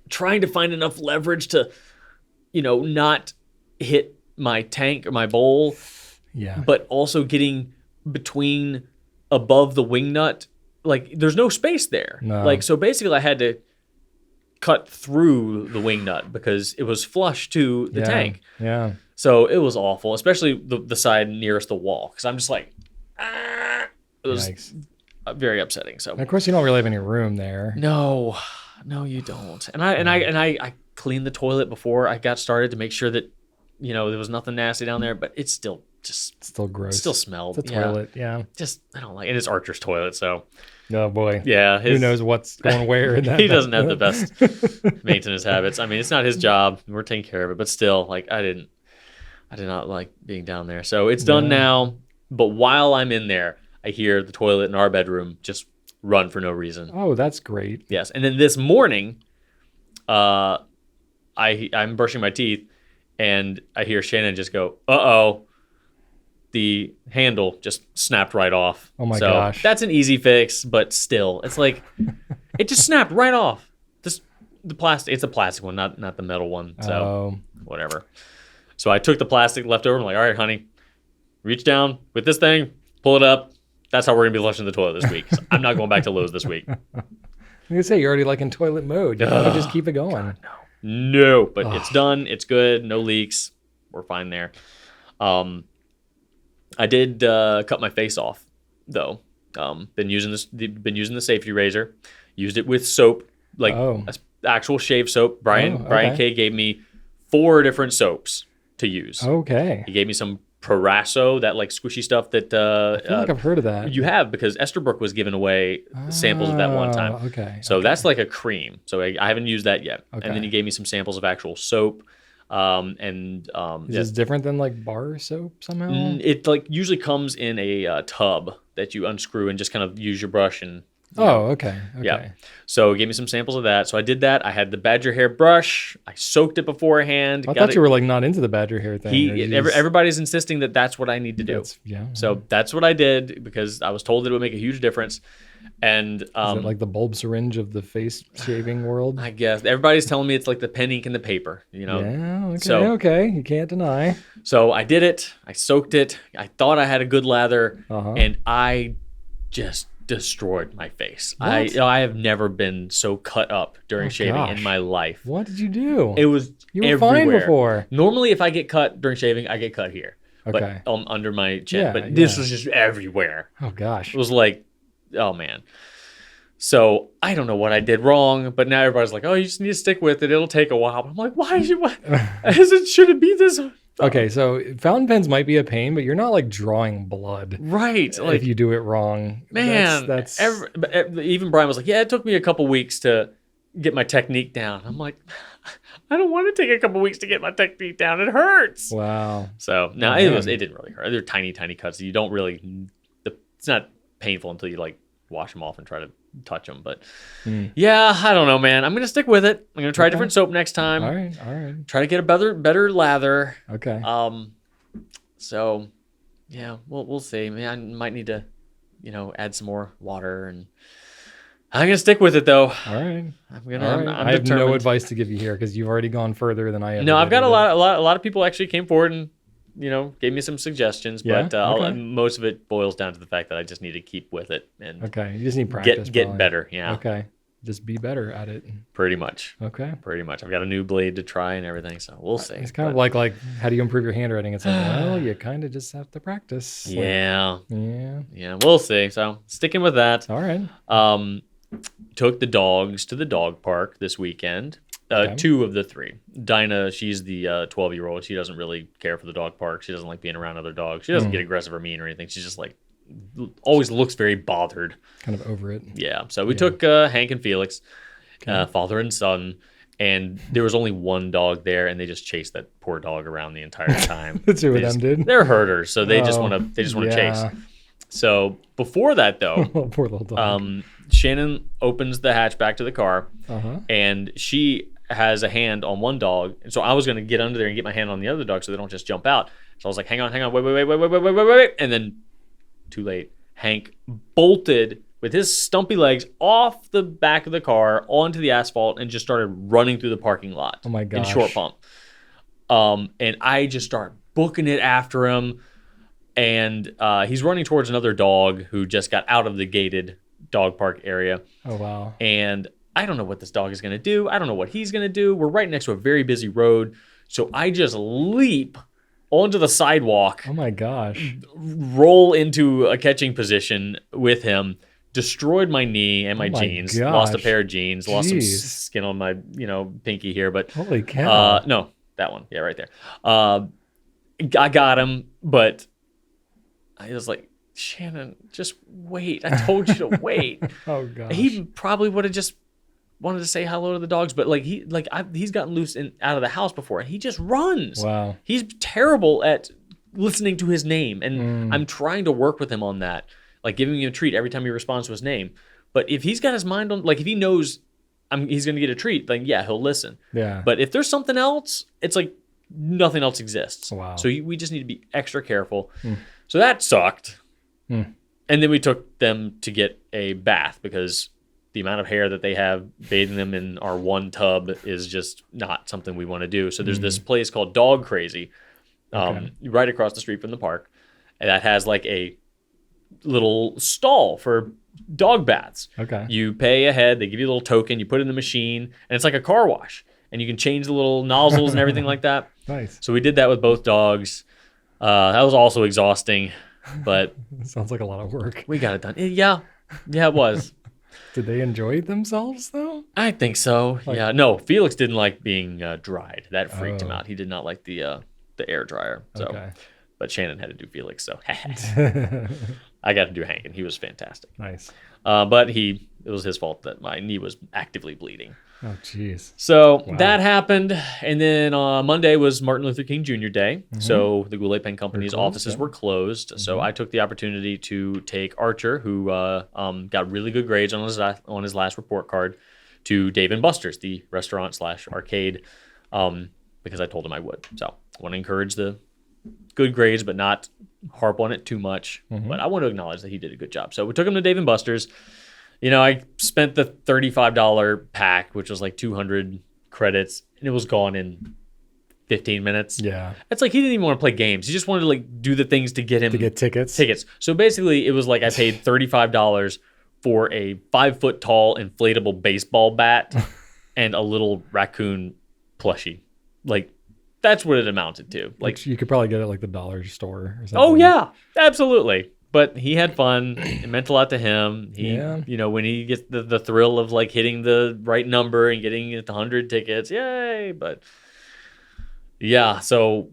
trying to find enough leverage to, not hit my tank or my bowl, Yeah. but also getting between above the wing nut. Like there's no space there. No. Like, so basically I had to cut through the wing nut because it was flush to the Yeah. tank. Yeah. So it was awful, especially the side nearest the wall, because I'm just like, it was Yikes. very upsetting. So And of course, you don't really have any room there. no, you don't. And I cleaned the toilet before I got started to make sure that there was nothing nasty down there, but it's still just It's still gross. still smelled. It's a toilet. Yeah. Just I don't like it. And it's Archer's toilet, so Oh boy. yeah, Who knows what's going where in that? he doesn't have the best maintenance habits. I mean, it's not his job. We're taking care of it, but still, like I did not like being down there. So it's done now. But while I'm in there, I hear the toilet in our bedroom just run for no reason. Oh, that's great. Yes, and then this morning, I'm brushing my teeth, and I hear Shannon just go, "Uh-oh." The handle just snapped right off. Oh my so gosh. That's an easy fix, but still, it's like it just snapped right off. The plastic, it's a plastic one, not the metal one. So Oh. whatever. So I took the plastic left over. I'm like, all right, honey, reach down with this thing, pull it up. That's how we're gonna be flushing the toilet this week. So I'm not going back to Lowe's this week. gonna say you're already like in toilet mode. You gotta just keep it going. No, but it's done. It's good. No leaks. We're fine there. I did cut my face off though. Been using the safety razor. Used it with soap, like actual shave soap. Brian K gave me 4 different soaps to use. Okay. He gave me some Proraso, that like squishy stuff that I feel like I've heard of that. you have, because Esterbrook was giving away samples of that one time. Okay. So that's like a cream. So I haven't used that yet. Okay. And then he gave me some samples of actual soap. Is this different than like bar soap somehow? It like usually comes in a tub that you unscrew and just kind of use your brush and. Okay. Yeah. So he gave me some samples of that. So I did that. I had the badger hair brush. I soaked it beforehand. I thought you were like not into the badger hair thing. Everybody's insisting that that's what I need to do. So that's what I did, because I was told that it would make a huge difference. And is it like the bulb syringe of the face shaving world? I guess everybody's telling me it's like the pen ink in the paper, you know? Yeah. Okay. You can't deny. So I did it. I soaked it. I thought I had a good lather, and I just destroyed my face. I have never been so cut up during shaving in my life. What did you do? It was you were everywhere. fine before. Normally, if I get cut during shaving, I get cut here, but under my chin. But this was just everywhere. Oh gosh, it was like, oh man. So I don't know what I did wrong, but now everybody's like, "Oh, you just need to stick with it. It'll take a while." I'm like, "Why? Should it be this?" Okay, so fountain pens might be a pain, but you're not like drawing blood, right? Like, if you do it wrong, man. Even Brian was like, "Yeah, it took me a couple weeks to get my technique down." I'm like, I don't want to take a couple weeks to get my technique down. It hurts. Wow. So no, it didn't really hurt. They're tiny cuts. You don't really. It's not painful until you like wash them off and try to touch them. But yeah, I don't know, man. I'm gonna stick with it. I'm gonna try a different soap next time. All right. Try to get a better lather. Okay. So yeah, we'll see. Man, I might need to, add some more water, and I'm gonna stick with it though. All right. I'm I have no advice to give you here because you've already gone further than I have. No, I've got a lot of people actually came forward and gave me some suggestions, but most of it boils down to the fact that I just need to keep with it and you just need practice. Get better. Yeah. Okay. Just be better at it. Pretty much. Okay. Pretty much. I've got a new blade to try and everything, so we'll see. It's kind of like how do you improve your handwriting? It's like, well, you kind of just have to practice. Yeah. We'll see. So sticking with that. All right. Took the dogs to the dog park this weekend. 2 of the 3. Dinah, she's the 12-year-old. She doesn't really care for the dog park. She doesn't like being around other dogs. She doesn't get aggressive or mean or anything. She's just like always looks very bothered. Kind of over it. Yeah. So we took Hank and Felix, father and son, and there was only one dog there, and they just chased that poor dog around the entire time. The 2 of them did. They're herders, so they just want to chase. So before that, though, poor little dog. Shannon opens the hatchback to the car, and she has a hand on one dog. And so I was going to get under there and get my hand on the other dog so they don't just jump out. So I was like, hang on, wait. And then too late. Hank bolted with his stumpy legs off the back of the car onto the asphalt and just started running through the parking lot. Oh my gosh. In short pump. And I just start booking it after him. And he's running towards another dog who just got out of the gated dog park area. Oh, wow. And I don't know what this dog is going to do. I don't know what he's going to do. We're right next to a very busy road. So I just leap onto the sidewalk. Oh, my gosh. Roll into a catching position with him. Destroyed my knee and my jeans. Gosh. Lost a pair of jeans. Lost some skin on my, pinky here. But holy cow. No, that one. Yeah, right there. I got him, but I was like, Shannon, just wait. I told you to wait. Oh gosh. He probably would have just wanted to say hello to the dogs, but he's gotten loose out of the house before, and he just runs. Wow. He's terrible at listening to his name, and I'm trying to work with him on that, like giving him a treat every time he responds to his name. But if he's got his mind on, like if he knows he's going to get a treat, then yeah, he'll listen. Yeah. But if there's something else, it's like nothing else exists. Wow. So we just need to be extra careful. So that sucked. And then we took them to get a bath because the amount of hair that they have bathing them in our one tub is just not something we want to do. So there's this place called Dog Crazy right across the street from the park. And that has like a little stall for dog baths. Okay. You pay ahead, they give you a little token, you put it in the machine, and it's like a car wash. And you can change the little nozzles and everything like that. Nice. So we did that with both dogs. That was also exhausting, but Sounds like a lot of work. we got it done. Yeah, it was. Did they enjoy themselves though? I think so. Yeah. No, Felix didn't like being dried. That freaked him out. He did not like the air dryer. So, Okay. but Shannon had to do Felix, so I got to do Hank, and he was fantastic. Nice. But it was his fault that my knee was actively bleeding. Oh, jeez. So that happened, and then Monday was Martin Luther King Jr. Day, so the Goulet Pen Company's offices were closed. So I took the opportunity to take Archer, who got really good grades on his last report card, to Dave & Buster's, the restaurant/arcade, because I told him I would. So I want to encourage the good grades, but not harp on it too much. But I want to acknowledge that he did a good job. So we took him to Dave & Buster's. You know, I spent the $35 pack, which was like 200 credits, and it was gone in 15 minutes. Yeah. It's like he didn't even want to play games. He just wanted to like do the things to get him tickets. So basically, it was like I paid $35 for a 5-foot tall inflatable baseball bat and a little raccoon plushie. Like, that's what it amounted to. Like, Which you could probably get at like the dollar store or something. oh yeah, absolutely. But he had fun. It meant a lot to him. You know, when he gets the thrill of like hitting the right number and getting the 100 tickets, yay! But yeah, so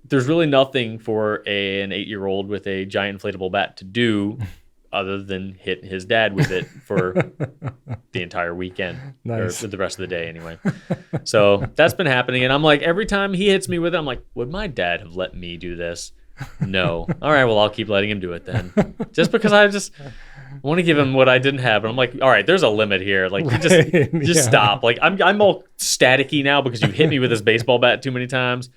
there's really nothing for an 8-year-old with a giant inflatable bat to do other than hit his dad with it for the entire weekend, Nice. or the rest of the day anyway. So that's been happening, and I'm like, every time he hits me with it, I'm like, would my dad have let me do this? No. All right, well, I'll keep letting him do it then. Just because I want to give him what I didn't have. And I'm like, all right, there's a limit here. Like, you just stop. Like, I'm all staticky now because you hit me with this baseball bat too many times.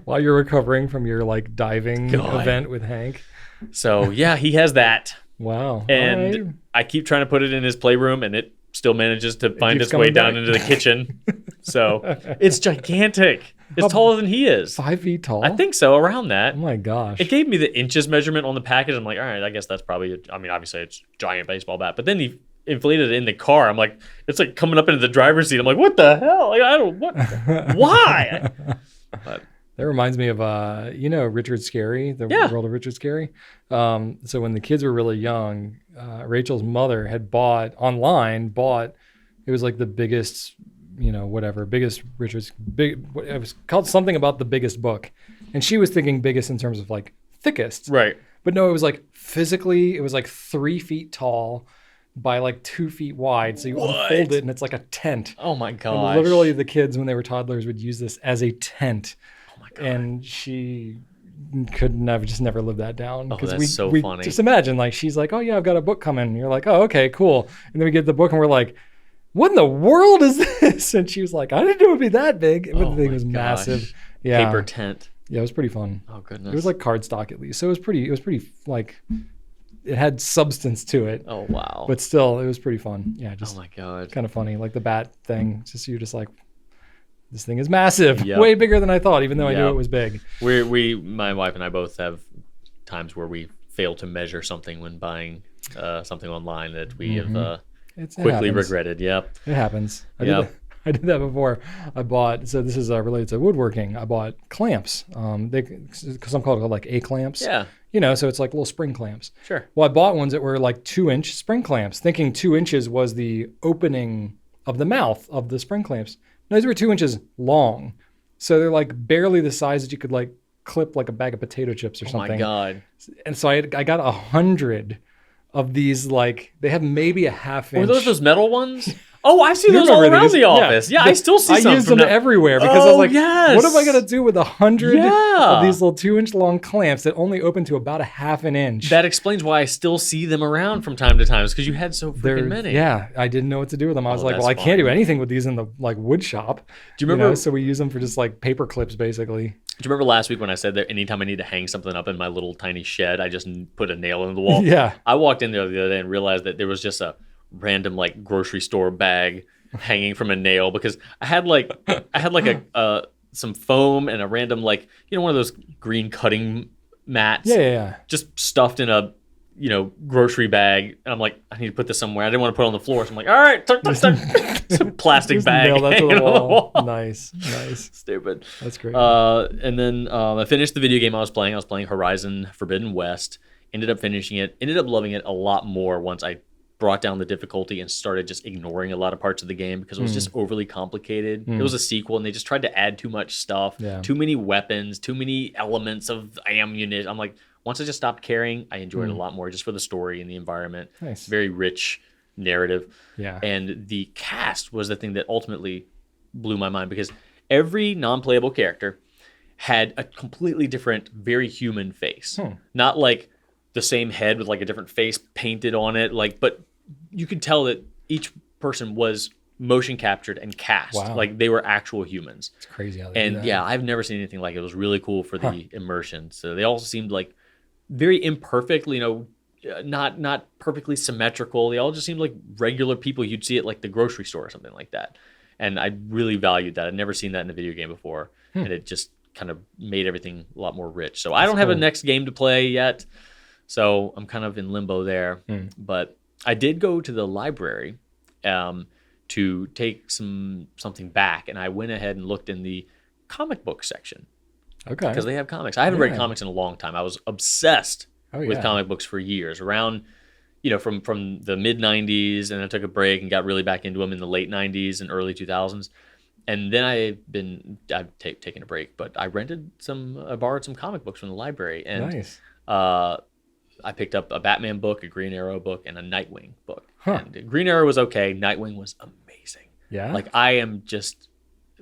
While you're recovering from your like diving event with Hank. So, yeah, he has that. Wow. And I keep trying to put it in his playroom, and it still manages to find its way down into the kitchen. So, it's gigantic. It's taller than he is. 5 feet tall? I think so, around that. Oh my gosh. It gave me the inches measurement on the package. I'm like, all right, I guess that's probably, obviously it's a giant baseball bat. But then he inflated it in the car. I'm like, it's like coming up into the driver's seat. I'm like, what the hell? Like, why? But that reminds me of, Richard Scarry, the world of Richard Scarry. So when the kids were really young, Rachel's mother had bought, it was like the biggest, it was called something about the biggest book. And she was thinking biggest in terms of like thickest. right. But no, it was like physically, it was like 3 feet tall by like 2 feet wide. So you unfold it and it's like a tent. Oh my And gosh. literally the kids, when they were toddlers, would use this as a tent. Oh my God. And she could never live that down. Oh, that's we so funny. Just imagine, like, she's like, oh yeah, I've got a book coming. And you're like, oh, okay, cool. And then we get the book and we're like, what in the world is this? And she was like, I didn't know it would be that big. But the thing was massive. Yeah. Paper tent. Yeah, it was pretty fun. Oh goodness. It was like cardstock at least. So it was pretty like, it had substance to it. Oh wow. But still, it was pretty fun. Yeah, just oh my God. kind of funny. Like the bat thing. Just you're just like, this thing is massive. Yep. Way bigger than I thought, even though I knew it was big. My wife and I both have times where we fail to measure something when buying something online that we have quickly regretted. Yep. It happens. I did that before. I bought, so this is related to woodworking. I bought clamps. Some call it like A-clamps. Yeah. So it's like little spring clamps. Sure. Well, I bought ones that were like 2-inch spring clamps, thinking 2 inches was the opening of the mouth of the spring clamps. No, these were 2 inches long. So they're like barely the size that you could like clip like a bag of potato chips or something. Oh my God. And so I got 100 of these, like, they have maybe a half inch. Were those metal ones? Oh, I see those all around the office. Yeah, I still see some. I use them everywhere because I was like, what am I going to do with 100 of these little 2-inch long clamps that only open to about a half an inch? That explains why I still see them around from time to time. It's because you had so freaking many. Yeah, I didn't know what to do with them. I was like, well, I can't do anything with these in the like wood shop. Do you remember? So we use them for just like paper clips, basically. Do you remember last week when I said that anytime I need to hang something up in my little tiny shed, I just put a nail in the wall? Yeah. I walked in there the other day and realized that there was just a random like grocery store bag hanging from a nail because I had like some foam and a random like one of those green cutting mats. Yeah. Just stuffed in a grocery bag. And I'm like, I need to put this somewhere. I didn't want to put it on the floor. So I'm like, all right, tuck. Some plastic bag. Nail that to hanging the on the wall. wall. Nice. Stupid. That's great. And then I finished the video game I was playing. I was playing Horizon Forbidden West. Ended up finishing it. Ended up loving it a lot more once I brought down the difficulty and started just ignoring a lot of parts of the game because it was just overly complicated. It was a sequel, and they just tried to add too much stuff, too many weapons, too many elements of ammunition. I'm like, once I just stopped caring, I enjoyed it a lot more just for the story and the environment. Nice. Very rich narrative. Yeah. And the cast was the thing that ultimately blew my mind because every non-playable character had a completely different, very human face. Not like the same head with like a different face painted on it, but you could tell that each person was motion captured and cast. Wow. Like they were actual humans. It's crazy how they do that. Yeah, I've never seen anything like it. It was really cool for the immersion. So they also seemed like very imperfect, not perfectly symmetrical. They all just seemed like regular people you'd see at like the grocery store or something like that. And I really valued that. I'd never seen that in a video game before. And it just kind of made everything a lot more rich. So I don't have a next game to play yet. So I'm kind of in limbo there. But I did go to the library to take something back. And I went ahead and looked in the comic book section. Okay. Because they have comics. I haven't read comics in a long time. I was obsessed with comic books for years. Around, from the mid-'90s, and I took a break and got really back into them in the late '90s and early 2000s. And then I've taken a break, but I borrowed some comic books from the library. And nice. I picked up a Batman book, a Green Arrow book, and a Nightwing book. And Green Arrow was okay. Nightwing was amazing. Yeah. Like I am just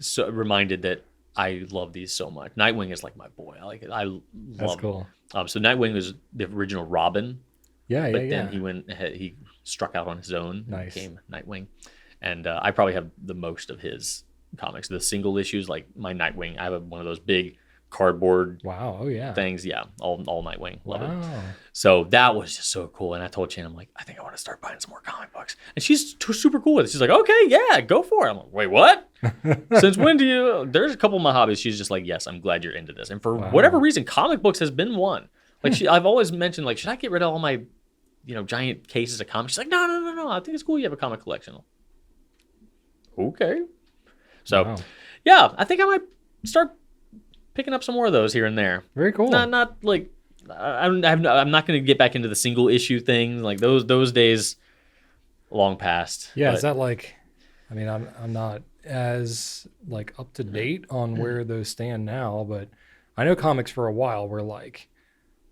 so reminded that I love these so much. Nightwing is like my boy. I like it. I love That's cool. So Nightwing was the original Robin. Yeah, but then he struck out on his own. Nice. And became Nightwing. And I probably have the most of his comics. The single issues, like my Nightwing. I have one of those big cardboard things. Yeah, all Nightwing. Love it. So that was just so cool. And I told Shannon, I'm like, I think I want to start buying some more comic books. And she's super cool with it. She's like, okay, yeah, go for it. I'm like, wait, what? Since when do you? There's a couple of my hobbies. She's just like, yes, I'm glad you're into this. And for whatever reason, comic books has been one. Like I've always mentioned, like, should I get rid of all my, giant cases of comics? She's like, no. I think it's cool you have a comic collection. Okay. So, yeah, I think I might start picking up some more of those here and there. Very cool. Not like I'm not going to get back into the single issue thing. Like those days long past. Yeah, but is that like? I mean, I'm not as like up to date on where those stand now, but I know comics for a while were like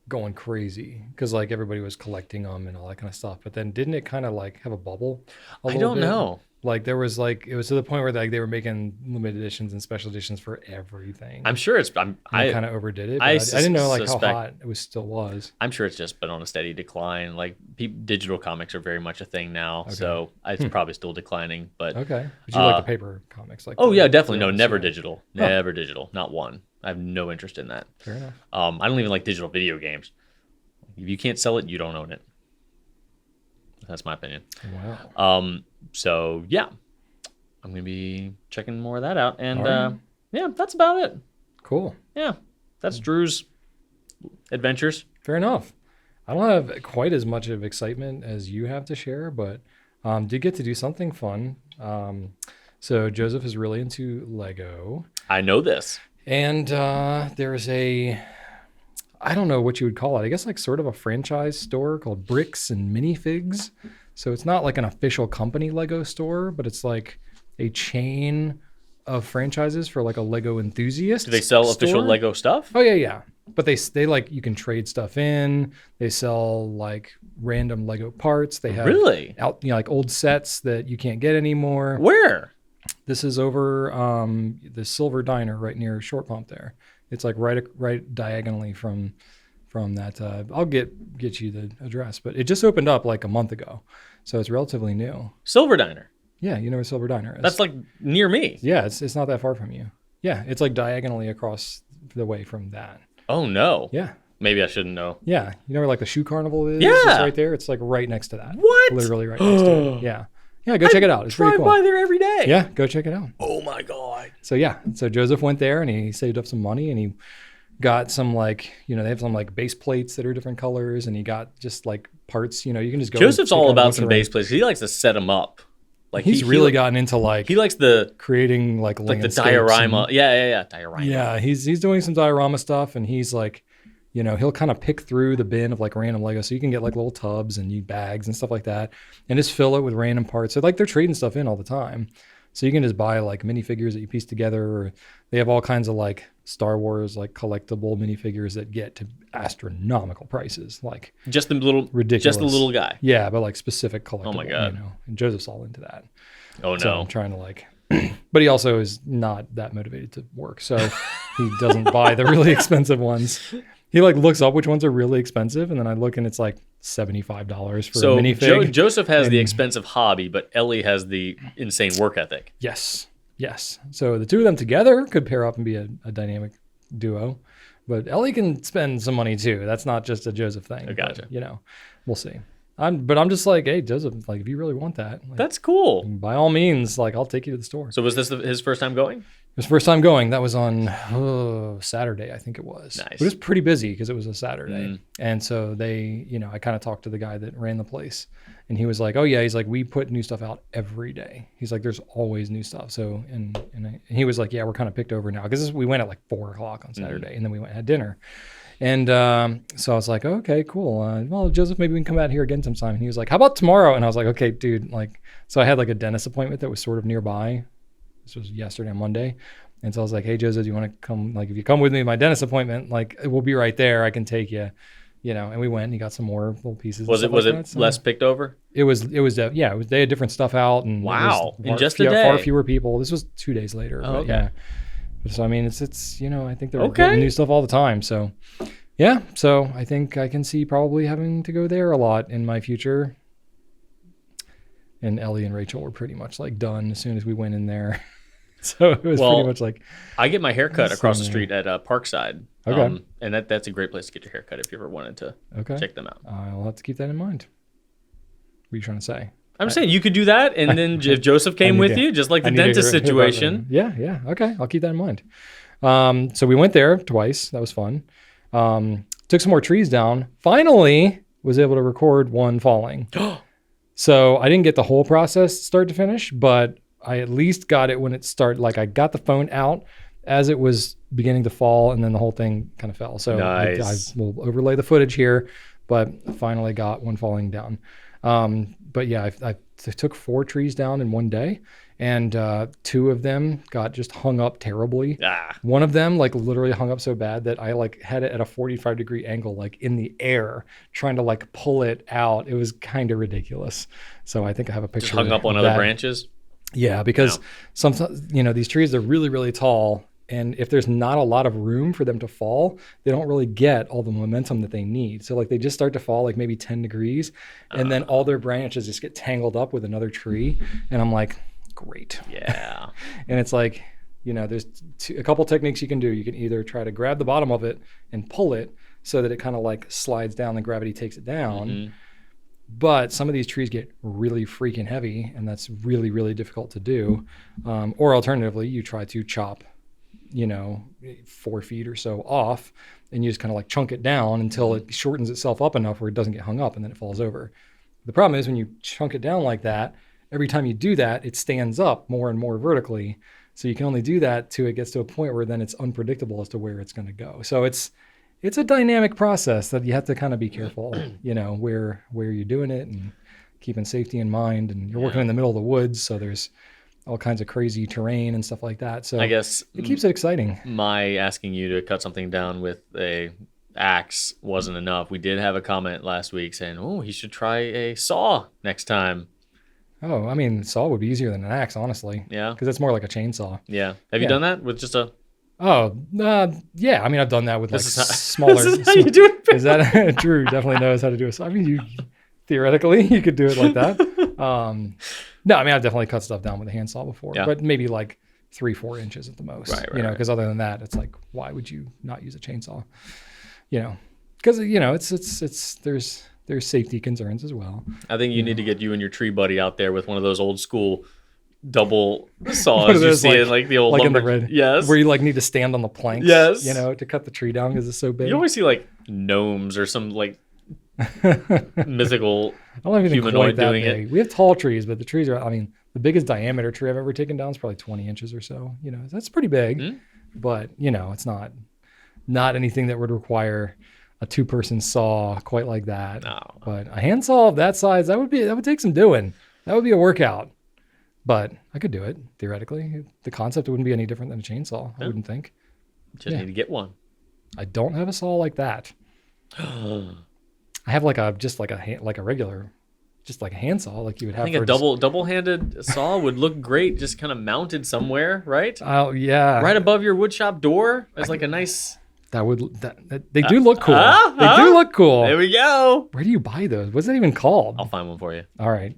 going crazy because like everybody was collecting them and all that kind of stuff. But then didn't it kind of like have a bubble? I don't know. Like there was like it was to the point where like they were making limited editions and special editions for everything. I'm sure I kind of overdid it. But I didn't know like how hot it still was. I'm sure it's just been on a steady decline. Like digital comics are very much a thing now, so it's probably still declining. But okay, but you like the paper comics? Like yeah, definitely. No, never digital. Never digital. Not one. I have no interest in that. Fair enough. I don't even like digital video games. If you can't sell it, you don't own it. That's my opinion. Wow. So yeah, I'm gonna be checking more of that out, and yeah, that's about it. Cool. Yeah, that's Drew's adventures. Fair enough. I don't have quite as much of excitement as you have to share, but did get to do something fun. So Joseph is really into Lego. I know this. And there's I don't know what you would call it. I guess like sort of a franchise store called Bricks and Minifigs. So it's not like an official company Lego store, but it's like a chain of franchises for like a Lego enthusiast. Do they sell store. Official Lego stuff? Oh yeah. But they like you can trade stuff in. They sell like random Lego parts. They have really like old sets that you can't get anymore. Where? This is over the Silver Diner right near Short Pump there. It's like right diagonally from that. I'll get you the address, but it just opened up like a month ago, so it's relatively new. Silver Diner. Yeah, you know where Silver Diner is. That's like near me. Yeah, it's not that far from you. Yeah, it's like diagonally across the way from that. Oh no. Yeah. Maybe I shouldn't know. Yeah, you know where like the shoe carnival is? Yeah. It's right there. It's like right next to that. What? Literally right next to it. Yeah. Yeah, go check it out. It's pretty cool. I drive by there every day. Yeah, go check it out. Oh my God. So yeah, so Joseph went there and he saved up some money and he got some like, they have some like base plates that are different colors, and he got just like parts, you can just go. Joseph's all about some base plates. He likes to set them up. Like he's really gotten into like he likes the creating like the diorama. Yeah, diorama. Yeah, he's doing some diorama stuff, and he's like, he'll kind of pick through the bin of like random Lego, so you can get like little tubs and bags and stuff like that, and just fill it with random parts. So like they're trading stuff in all the time, so you can just buy like minifigures that you piece together, or they have all kinds of like Star Wars like collectible minifigures that get to astronomical prices, like just the little ridiculous, just the little guy. Yeah, but like specific collectible. Oh my god! And Joseph's all into that. Oh no! So I'm trying to like. But he also is not that motivated to work, so he doesn't buy the really expensive ones. He like looks up which ones are really expensive, and then I look and it's like $75 for a minifig. Joseph has the expensive hobby, but Ellie has the insane work ethic. Yes. So the two of them together could pair up and be a dynamic duo. But Ellie can spend some money too. That's not just a Joseph thing. I gotcha. But, we'll see. I'm just like, hey, Joseph, like if you really want that, like, that's cool. By all means, like I'll take you to the store. So was this his first time going? His first time going. That was on Saturday, I think it was. Nice. But it was pretty busy because it was a Saturday. And so they, I kind of talked to the guy that ran the place, and he was like, oh yeah, he's like, we put new stuff out every day. He's like, there's always new stuff. So, and he was like, yeah, we're kind of picked over now. Because we went at like 4:00 on Saturday, and then we went and had dinner. And so I was like, okay, cool. Well, Joseph, maybe we can come out here again sometime. And he was like, how about tomorrow? And I was like, okay, dude. Like, so I had like a dentist appointment that was sort of nearby. This was yesterday on Monday. And so I was like, hey, Joseph, do you want to come? Like, if you come with me to my dentist appointment, like, we'll be right there. I can take you, and we went and he got some more little pieces. Was it less picked over? It was, they had different stuff out. And wow. In just a day. Far fewer people. This was 2 days later. Oh, but okay. Yeah. So, I mean, it's I think they're getting new stuff all the time. So, yeah. So I think I can see probably having to go there a lot in my future. And Ellie and Rachel were pretty much like done as soon as we went in there. So it was pretty much like. I get my hair cut across the street at Parkside. Okay. And that's a great place to get your hair cut if you ever wanted to check them out. I'll have to keep that in mind. What are you trying to say? I'm saying you could do that, and then if Joseph came with you, just like the dentist situation. Yeah. Okay, I'll keep that in mind. So we went there twice. That was fun. Took some more trees down. Finally, was able to record one falling. So I didn't get the whole process start to finish, but I at least got it when it started. Like I got the phone out as it was beginning to fall, and then the whole thing kind of fell. So nice. I will overlay the footage here, but I finally got one falling down. But yeah, I took 4 trees down in one day, and 2 of them got just hung up terribly. One of them like literally hung up so bad that I like had it at a 45-degree angle, like in the air, trying to like pull it out. It was kind of ridiculous. So I think I have a picture. Just hung up on other branches? Yeah, because sometimes, these trees are really, really tall. And if there's not a lot of room for them to fall, they don't really get all the momentum that they need. So like they just start to fall like maybe 10 degrees, and then all their branches just get tangled up with another tree. And I'm like, great. Yeah. And it's like, there's a couple techniques you can do. You can either try to grab the bottom of it and pull it so that it kind of like slides down and gravity takes it down. Mm-hmm. But some of these trees get really freaking heavy, and that's really, really difficult to do. Or alternatively, you try to chop 4 feet or so off, and you just kind of like chunk it down until it shortens itself up enough where it doesn't get hung up, and then it falls over. The problem is when you chunk it down like that, every time you do that, it stands up more and more vertically. So you can only do that till it gets to a point where then it's unpredictable as to where it's going to go. So it's a dynamic process that you have to kind of be careful, where you're doing it and keeping safety in mind. And you're working in the middle of the woods, so there's all kinds of crazy terrain and stuff like that. So I guess it keeps it exciting. My asking you to cut something down with a axe wasn't enough. We did have a comment last week saying, oh, he should try a saw next time. Oh, I mean, saw would be easier than an axe, honestly. Yeah. Because it's more like a chainsaw. Yeah. Have you done that with just a... Oh, yeah. I mean, I've done that with like smaller... This is how you do it? Is that... Drew definitely knows how to do it. I mean, theoretically, you could do it like that. No, I mean, I've definitely cut stuff down with a handsaw before, but maybe like 3-4 inches at the most. Right. Because other than that, it's like, why would you not use a chainsaw? Because it's there's safety concerns as well. I think you need to get you and your tree buddy out there with one of those old school double What saws are you those, see like- in like the old like in lumber. the red, Yes. where you like need to stand on the planks, Yes. to cut the tree down because it's so big. You always see like gnomes or some like I mythical. don't have anything humanoid quite that doing it. big. We have tall trees, but the trees are, the biggest diameter tree I've ever taken down is probably 20 inches or so. That's pretty big, but it's not anything that would require a 2-person saw quite like that. No. But a hand saw of that size, that would take some doing. That would be a workout. But I could do it theoretically. The concept wouldn't be any different than a chainsaw, I wouldn't think. Just need to get one. I don't have a saw like that. I have just like a handsaw like you would have. I think a double-handed saw would look great, just kind of mounted somewhere, right? Oh yeah, Right above your woodshop door as like a nice. They do look cool. They do look cool. There we go. Where do you buy those? What's that even called? I'll find one for you. All right,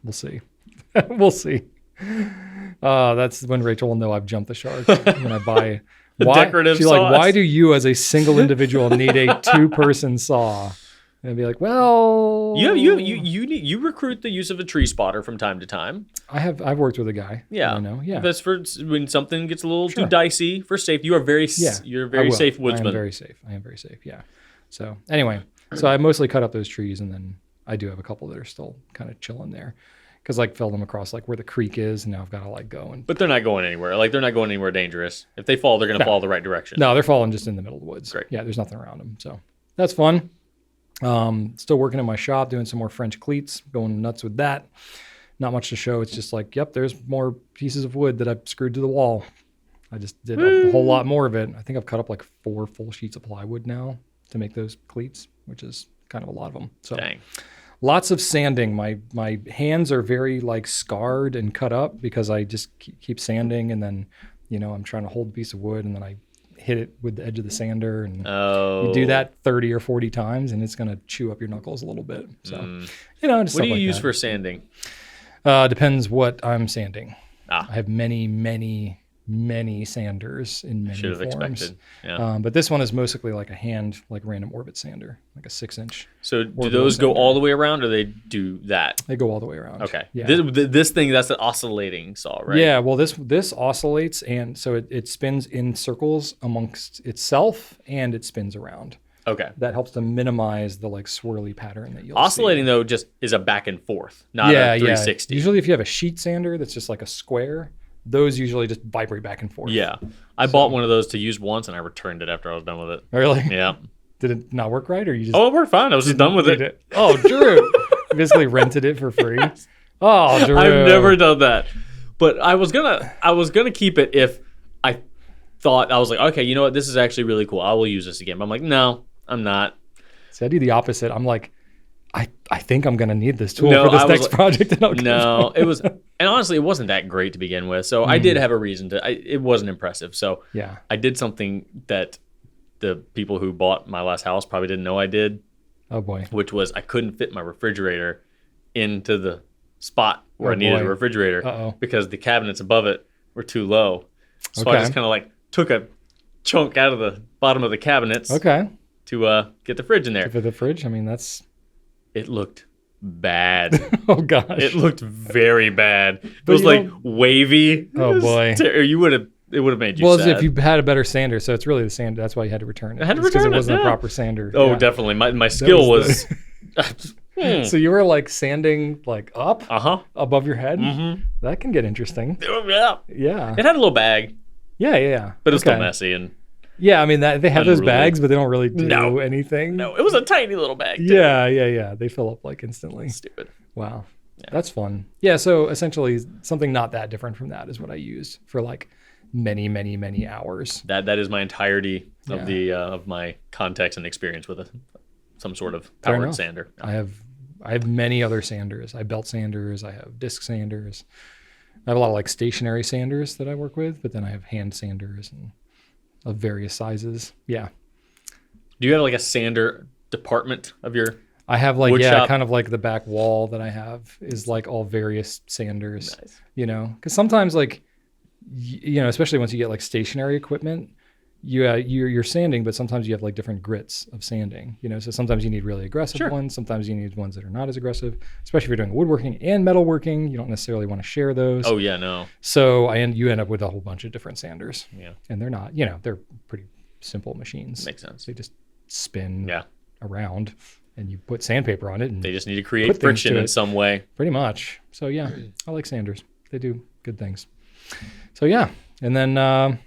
we'll see. We'll see. That's when Rachel will know I've jumped the shark when I buy. Decorative She's saws. like, why do you as a single individual need a 2-person saw? And I'd be like, well, You recruit the use of a tree spotter from time to time. I've worked with a guy. Yeah, I know. Yeah, that's for when something gets a little too dicey for safety. You are very you're a very safe woodsman. I am very safe. Yeah. So anyway, I mostly cut up those trees, and then I do have a couple that are still kind of chilling there. Because fell them across where the creek is, and now I've got to go and. But they're not going anywhere. They're not going anywhere dangerous. If they fall, they're going to fall the right direction. No, they're falling just in the middle of the woods. Great. Yeah, there's nothing around them, so that's fun. Still working in my shop, doing some more French cleats, going nuts with that. Not much to show. It's just yep, there's more pieces of wood that I've screwed to the wall. I just did a whole lot more of it. I think I've cut up 4 full sheets of plywood now to make those cleats, which is kind of a lot of them. So. Dang. Lots of sanding. My hands are very scarred and cut up because I just keep sanding, and then I'm trying to hold a piece of wood and then I hit it with the edge of the sander, and you do that 30 or 40 times and it's gonna chew up your knuckles a little bit. So just what do you use for sanding? Depends what I'm sanding. I have many sanders in many Should have forms. expected. Yeah. But this one is mostly like a hand, random orbit sander, like a 6-inch. So do those go all the way around, or they do that? They go all the way around. Okay. Yeah. This thing, that's an oscillating saw, right? Yeah. Well, this oscillates, and so it spins in circles amongst itself, and it spins around. Okay. That helps to minimize the swirly pattern that you'll Oscillating see. though just is a back and forth, not a 360. Yeah. Usually, if you have a sheet sander that's just like a square, those usually just vibrate back and forth. Yeah. I bought one of those to use once, and I returned it after I was done with it. Really? Yeah. Did it not work right, or you just? Oh, it worked fine. I was just done with it. Oh, Drew! You basically rented it for free. Oh, Drew! I've never done that, but I was gonna keep it if I thought I was like, okay, you know what, this is actually really cool. I will use this again. But I'm like, no, I'm not. See, I do the opposite. I'm like, I think I'm gonna need this tool No, for this I was next like- project. And No, it was, and honestly, it wasn't that great to begin with. So I did have a reason to. It wasn't impressive. So yeah, I did something that the people who bought my last house probably didn't know I did, oh boy, which was I couldn't fit my refrigerator into the spot where I Oh, needed boy. a refrigerator Uh-oh. because the cabinets above it were too low. So I Okay. just kind of took a chunk out of the bottom of the cabinets okay. to get the fridge in there. For the fridge, that's. It looked bad. Oh gosh. It looked very bad. It But was you wavy. Oh, It was boy. It would have made you Well, sad. as if you had a better sander, so it's really the sander. That's why you had to return it. I had to It's 'cause return it it, wasn't a yeah. proper sander. Oh, Yeah. definitely. My skill was. So you were sanding up Uh-huh. above your head. Mm-hmm. That can get interesting. Yeah. Yeah. It had a little bag, Yeah. but it was still Okay. messy and Yeah, that they have those Unruly. bags, but they don't really do No. anything. no, it was a tiny little bag. too. Yeah. They fill up instantly. Stupid. Wow. That's fun. Yeah, so essentially something not that different from that is what I used for many hours. That is my entirety of Yeah. the of my context and experience with some sort of Fair powered enough. sander. I have many other sanders. I have belt sanders, I have disc sanders. I have a lot of stationary sanders that I work with, but then I have hand sanders and of various sizes. Yeah. Do you have a sander department of your? I have Wood shop? kind of the back wall that I have is all various sanders, Nice. because sometimes especially once you get stationary equipment, you're sanding, but sometimes you have like different grits of sanding, so sometimes you need really aggressive ones. Sometimes you need ones that are not as aggressive, especially if you're doing woodworking and metalworking. You don't necessarily want to share those. Oh yeah, no. So you end up with a whole bunch of different sanders. Yeah. And they're not, they're pretty simple machines. Makes sense. They just spin Yeah. around and you put sandpaper on it. And they just need to create friction in some way. Pretty much. So yeah, I like sanders. They do good things. So yeah. And then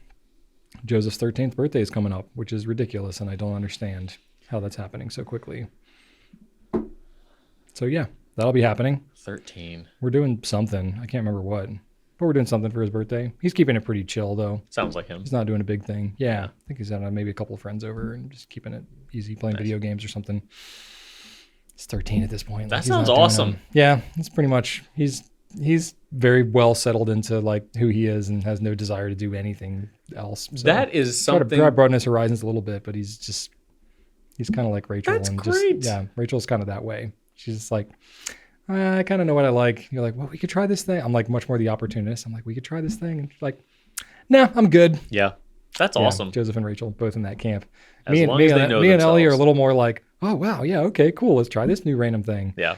Joseph's 13th birthday is coming up, which is ridiculous, and I don't understand how that's happening so quickly. So yeah, that'll be happening. 13. We're doing something. I can't remember what, but we're doing something for his birthday. He's keeping it pretty chill, though. Sounds like him. He's not doing a big thing. Yeah, I think he's had maybe a couple of friends over and just keeping it easy, playing video games or something. He's 13 at this point. That sounds awesome. Yeah, it's pretty much, he's very well settled into like who he is and has no desire to do anything else. So that is something. Try to broaden his horizons a little bit, but he's kind of like Rachel. That's great. Rachel's kind of that way. She's just like, I kind of know what I like. You're like, well, we could try this thing. I'm like much more the opportunist. I'm like, we could try this thing. And she's like, no, I'm good. Yeah, that's awesome. Joseph and Rachel both in that camp. Me and Ellie are a little more like, oh wow, yeah, okay, cool. Let's try this new random thing. Yeah.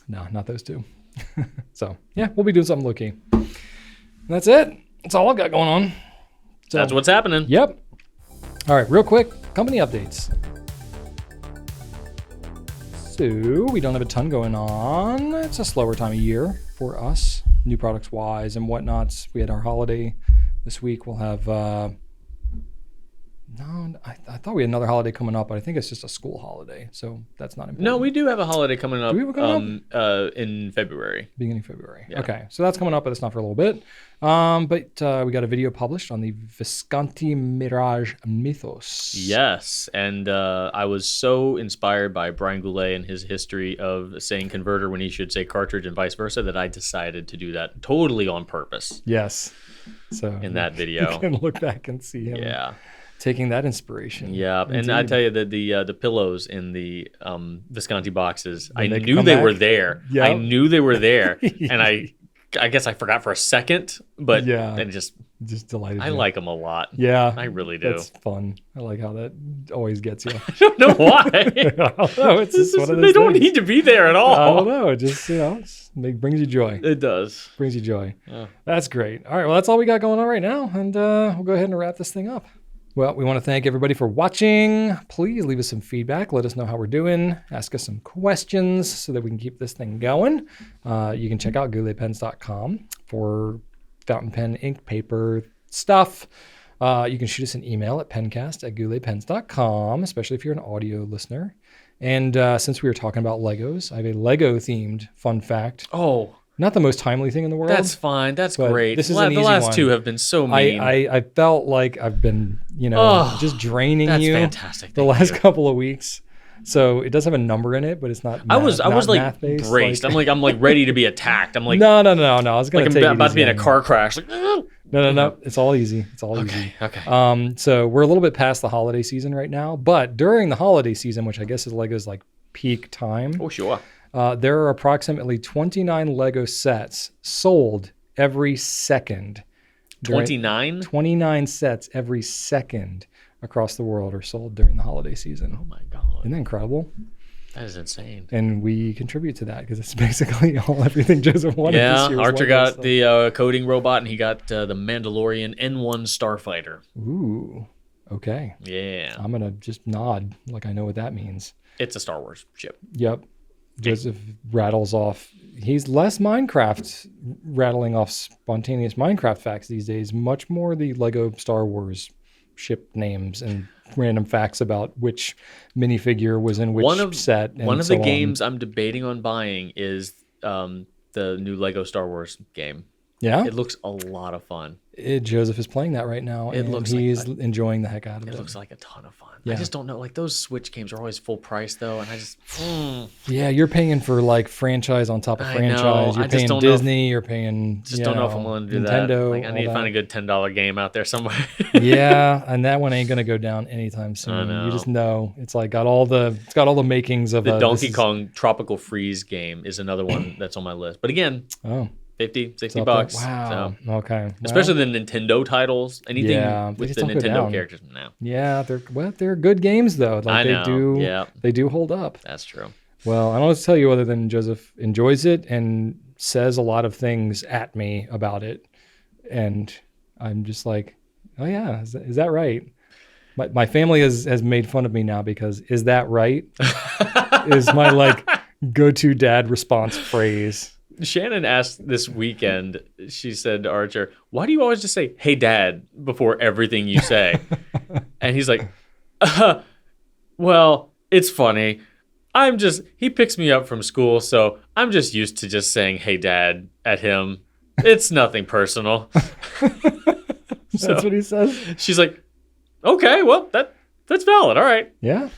No, not those two. So yeah, we'll be doing something low-key. And that's it. That's all I've got going on. So, that's what's happening. Yep. All right, real quick, company updates. So we don't have a ton going on. It's a slower time of year for us, new products wise and whatnots. We had our holiday this week. We'll have I thought we had another holiday coming up, but I think it's just a school holiday, so that's not important. No, we do have a holiday coming up. Do we have coming up? In February. Beginning of February. Yeah. Okay, so that's coming up, but it's not for a little bit. But we got a video published on the Visconti Mirage Mythos. Yes, and I was so inspired by Brian Goulet and his history of saying converter when he should say cartridge and vice versa that I decided to do that totally on purpose. Yes. So in that video, you can look back and see him. Yeah. Taking that inspiration. Yeah, Indeed. and I tell you that the pillows in the Visconti boxes, When I they knew come they back? were there. Yep. I knew they were there, and I guess I forgot for a second, but Yeah. and just delighted. I you. like them a lot. Yeah, I really do. That's fun. I like how that always gets you. I don't know why. I don't know. It's just one of those they don't things. need to be there at all. I don't know. It just brings you joy. It does. Brings you joy. Yeah. That's great. All right. Well, that's all we got going on right now, and we'll go ahead and wrap this thing up. Well, we want to thank everybody for watching. Please leave us some feedback. Let us know how we're doing. Ask us some questions so that we can keep this thing going. You can check out gouletpens.com for fountain pen, ink, paper stuff. You can shoot us an email at pencast@gouletpens.com, especially if you're an audio listener. And since we were talking about Legos, I have a Lego-themed fun fact. Oh. Not the most timely thing in the world. That's fine. That's great. This is the an easy last one. two have been so mean. I felt like I've been, just draining that's you fantastic. the last couple of weeks. So it does have a number in it, but it's not. I was like math-based. braced. I'm like ready to be attacked. I'm like no. I was gonna like take I'm about it to be in a easy. car crash. Like, No. It's all easy. It's all easy. Okay. So we're a little bit past the holiday season right now, but during the holiday season, which I guess is Lego's like peak time. Oh sure. There are approximately 29 Lego sets sold every second. 29? 29 sets every second across the world are sold during the holiday season. Oh my God. Isn't that incredible? That is insane. And we contribute to that because it's basically everything Joseph wanted this year. Archer got the coding robot and he got the Mandalorian N1 Starfighter. Ooh, okay. Yeah. I'm going to just nod like I know what that means. It's a Star Wars ship. Yep. Joseph rattles off. He's less Minecraft rattling off spontaneous Minecraft facts these days, much more the Lego Star Wars ship names and random facts about which minifigure was in which set. And one of the games I'm debating on buying is the new Lego Star Wars game. Yeah? It looks a lot of fun. Joseph is playing that right now, and he's enjoying the heck out of it. It looks like a ton of fun. Yeah. I just don't know. Like those Switch games are always full price though, and I just Yeah, you're paying for like franchise on top of franchise. know. You're I just paying don't know Disney. You're paying. don't know if I'm willing to do Nintendo, that. Like I need to all find a that. good $10 game out there somewhere. Yeah, and that one ain't gonna go down anytime soon. I know. You just know it's like got all the makings of The a, Donkey Kong Tropical Freeze game is another one that's on my list. But again, 50, 60 It's up there. bucks. Wow. So, Okay. especially the Nintendo titles, anything Yeah, they with just the don't go Nintendo down. characters now. Yeah, they're good games though. Like I know. they do hold up. That's true. Well, I don't know what to tell you other than Joseph enjoys it and says a lot of things at me about it. And I'm just like, oh yeah, is that right? My family has made fun of me now because is that right? is my like go-to dad response phrase. Shannon asked this weekend, she said to Archer, why do you always just say, hey, Dad, before everything you say? And he's like, well, it's funny. He picks me up from school, so I'm just used to just saying, hey, Dad, at him. It's nothing personal. That's what he says? She's like, okay, well, that's valid. All right. Yeah.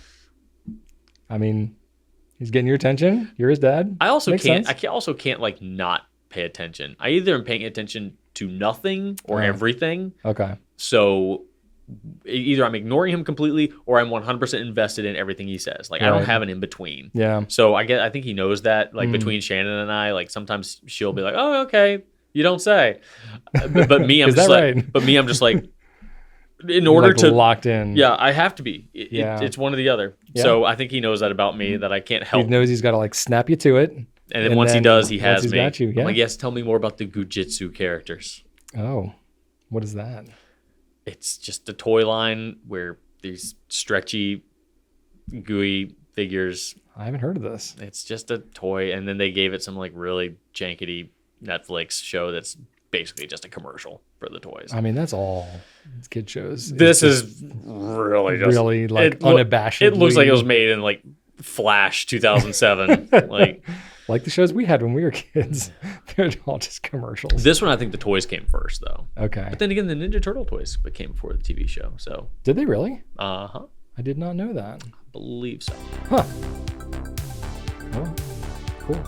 I mean, he's getting your attention. You're his dad. I also Makes sense. can't like not pay attention. I either am paying attention to nothing or everything. Okay. So either I'm ignoring him completely or I'm 100% invested in everything he says. Like I don't have an in between. Yeah. So I think he knows that. Like between Shannon and I, like sometimes she'll be like, "Oh, okay, you don't say," but me, I'm just like, right? But me, I'm just like, in You're order like to locked in. Yeah, I have to be. It's one or the other. Yeah. So I think he knows that about me that I can't help. He knows he's got to like snap you to it. And then once he does, he has he's me. got you, yeah. I'm like, yes, tell me more about the Gujitsu characters. Oh, what is that? It's just a toy line where these stretchy, gooey figures. I haven't heard of this. It's just a toy, and then they gave it some like really jankety Netflix show that's basically just a commercial for the toys. I mean, that's all kid shows. This is really like unabashedly. It looks like it was made in like Flash 2007. like the shows we had when we were kids. They're all just commercials. This one, I think the toys came first, though. Okay. But then again, the Ninja Turtle toys came before the TV show. So did they really? I I did not know that. believe so. Huh. Oh, cool.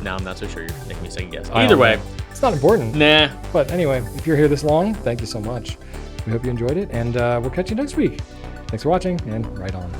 Now I'm not so sure. You're making me second guess. I Either don't way, know. It's not important. nah. But anyway, if you're here this long, thank you so much. We hope you enjoyed it, and we'll catch you next week. Thanks for watching, and right on.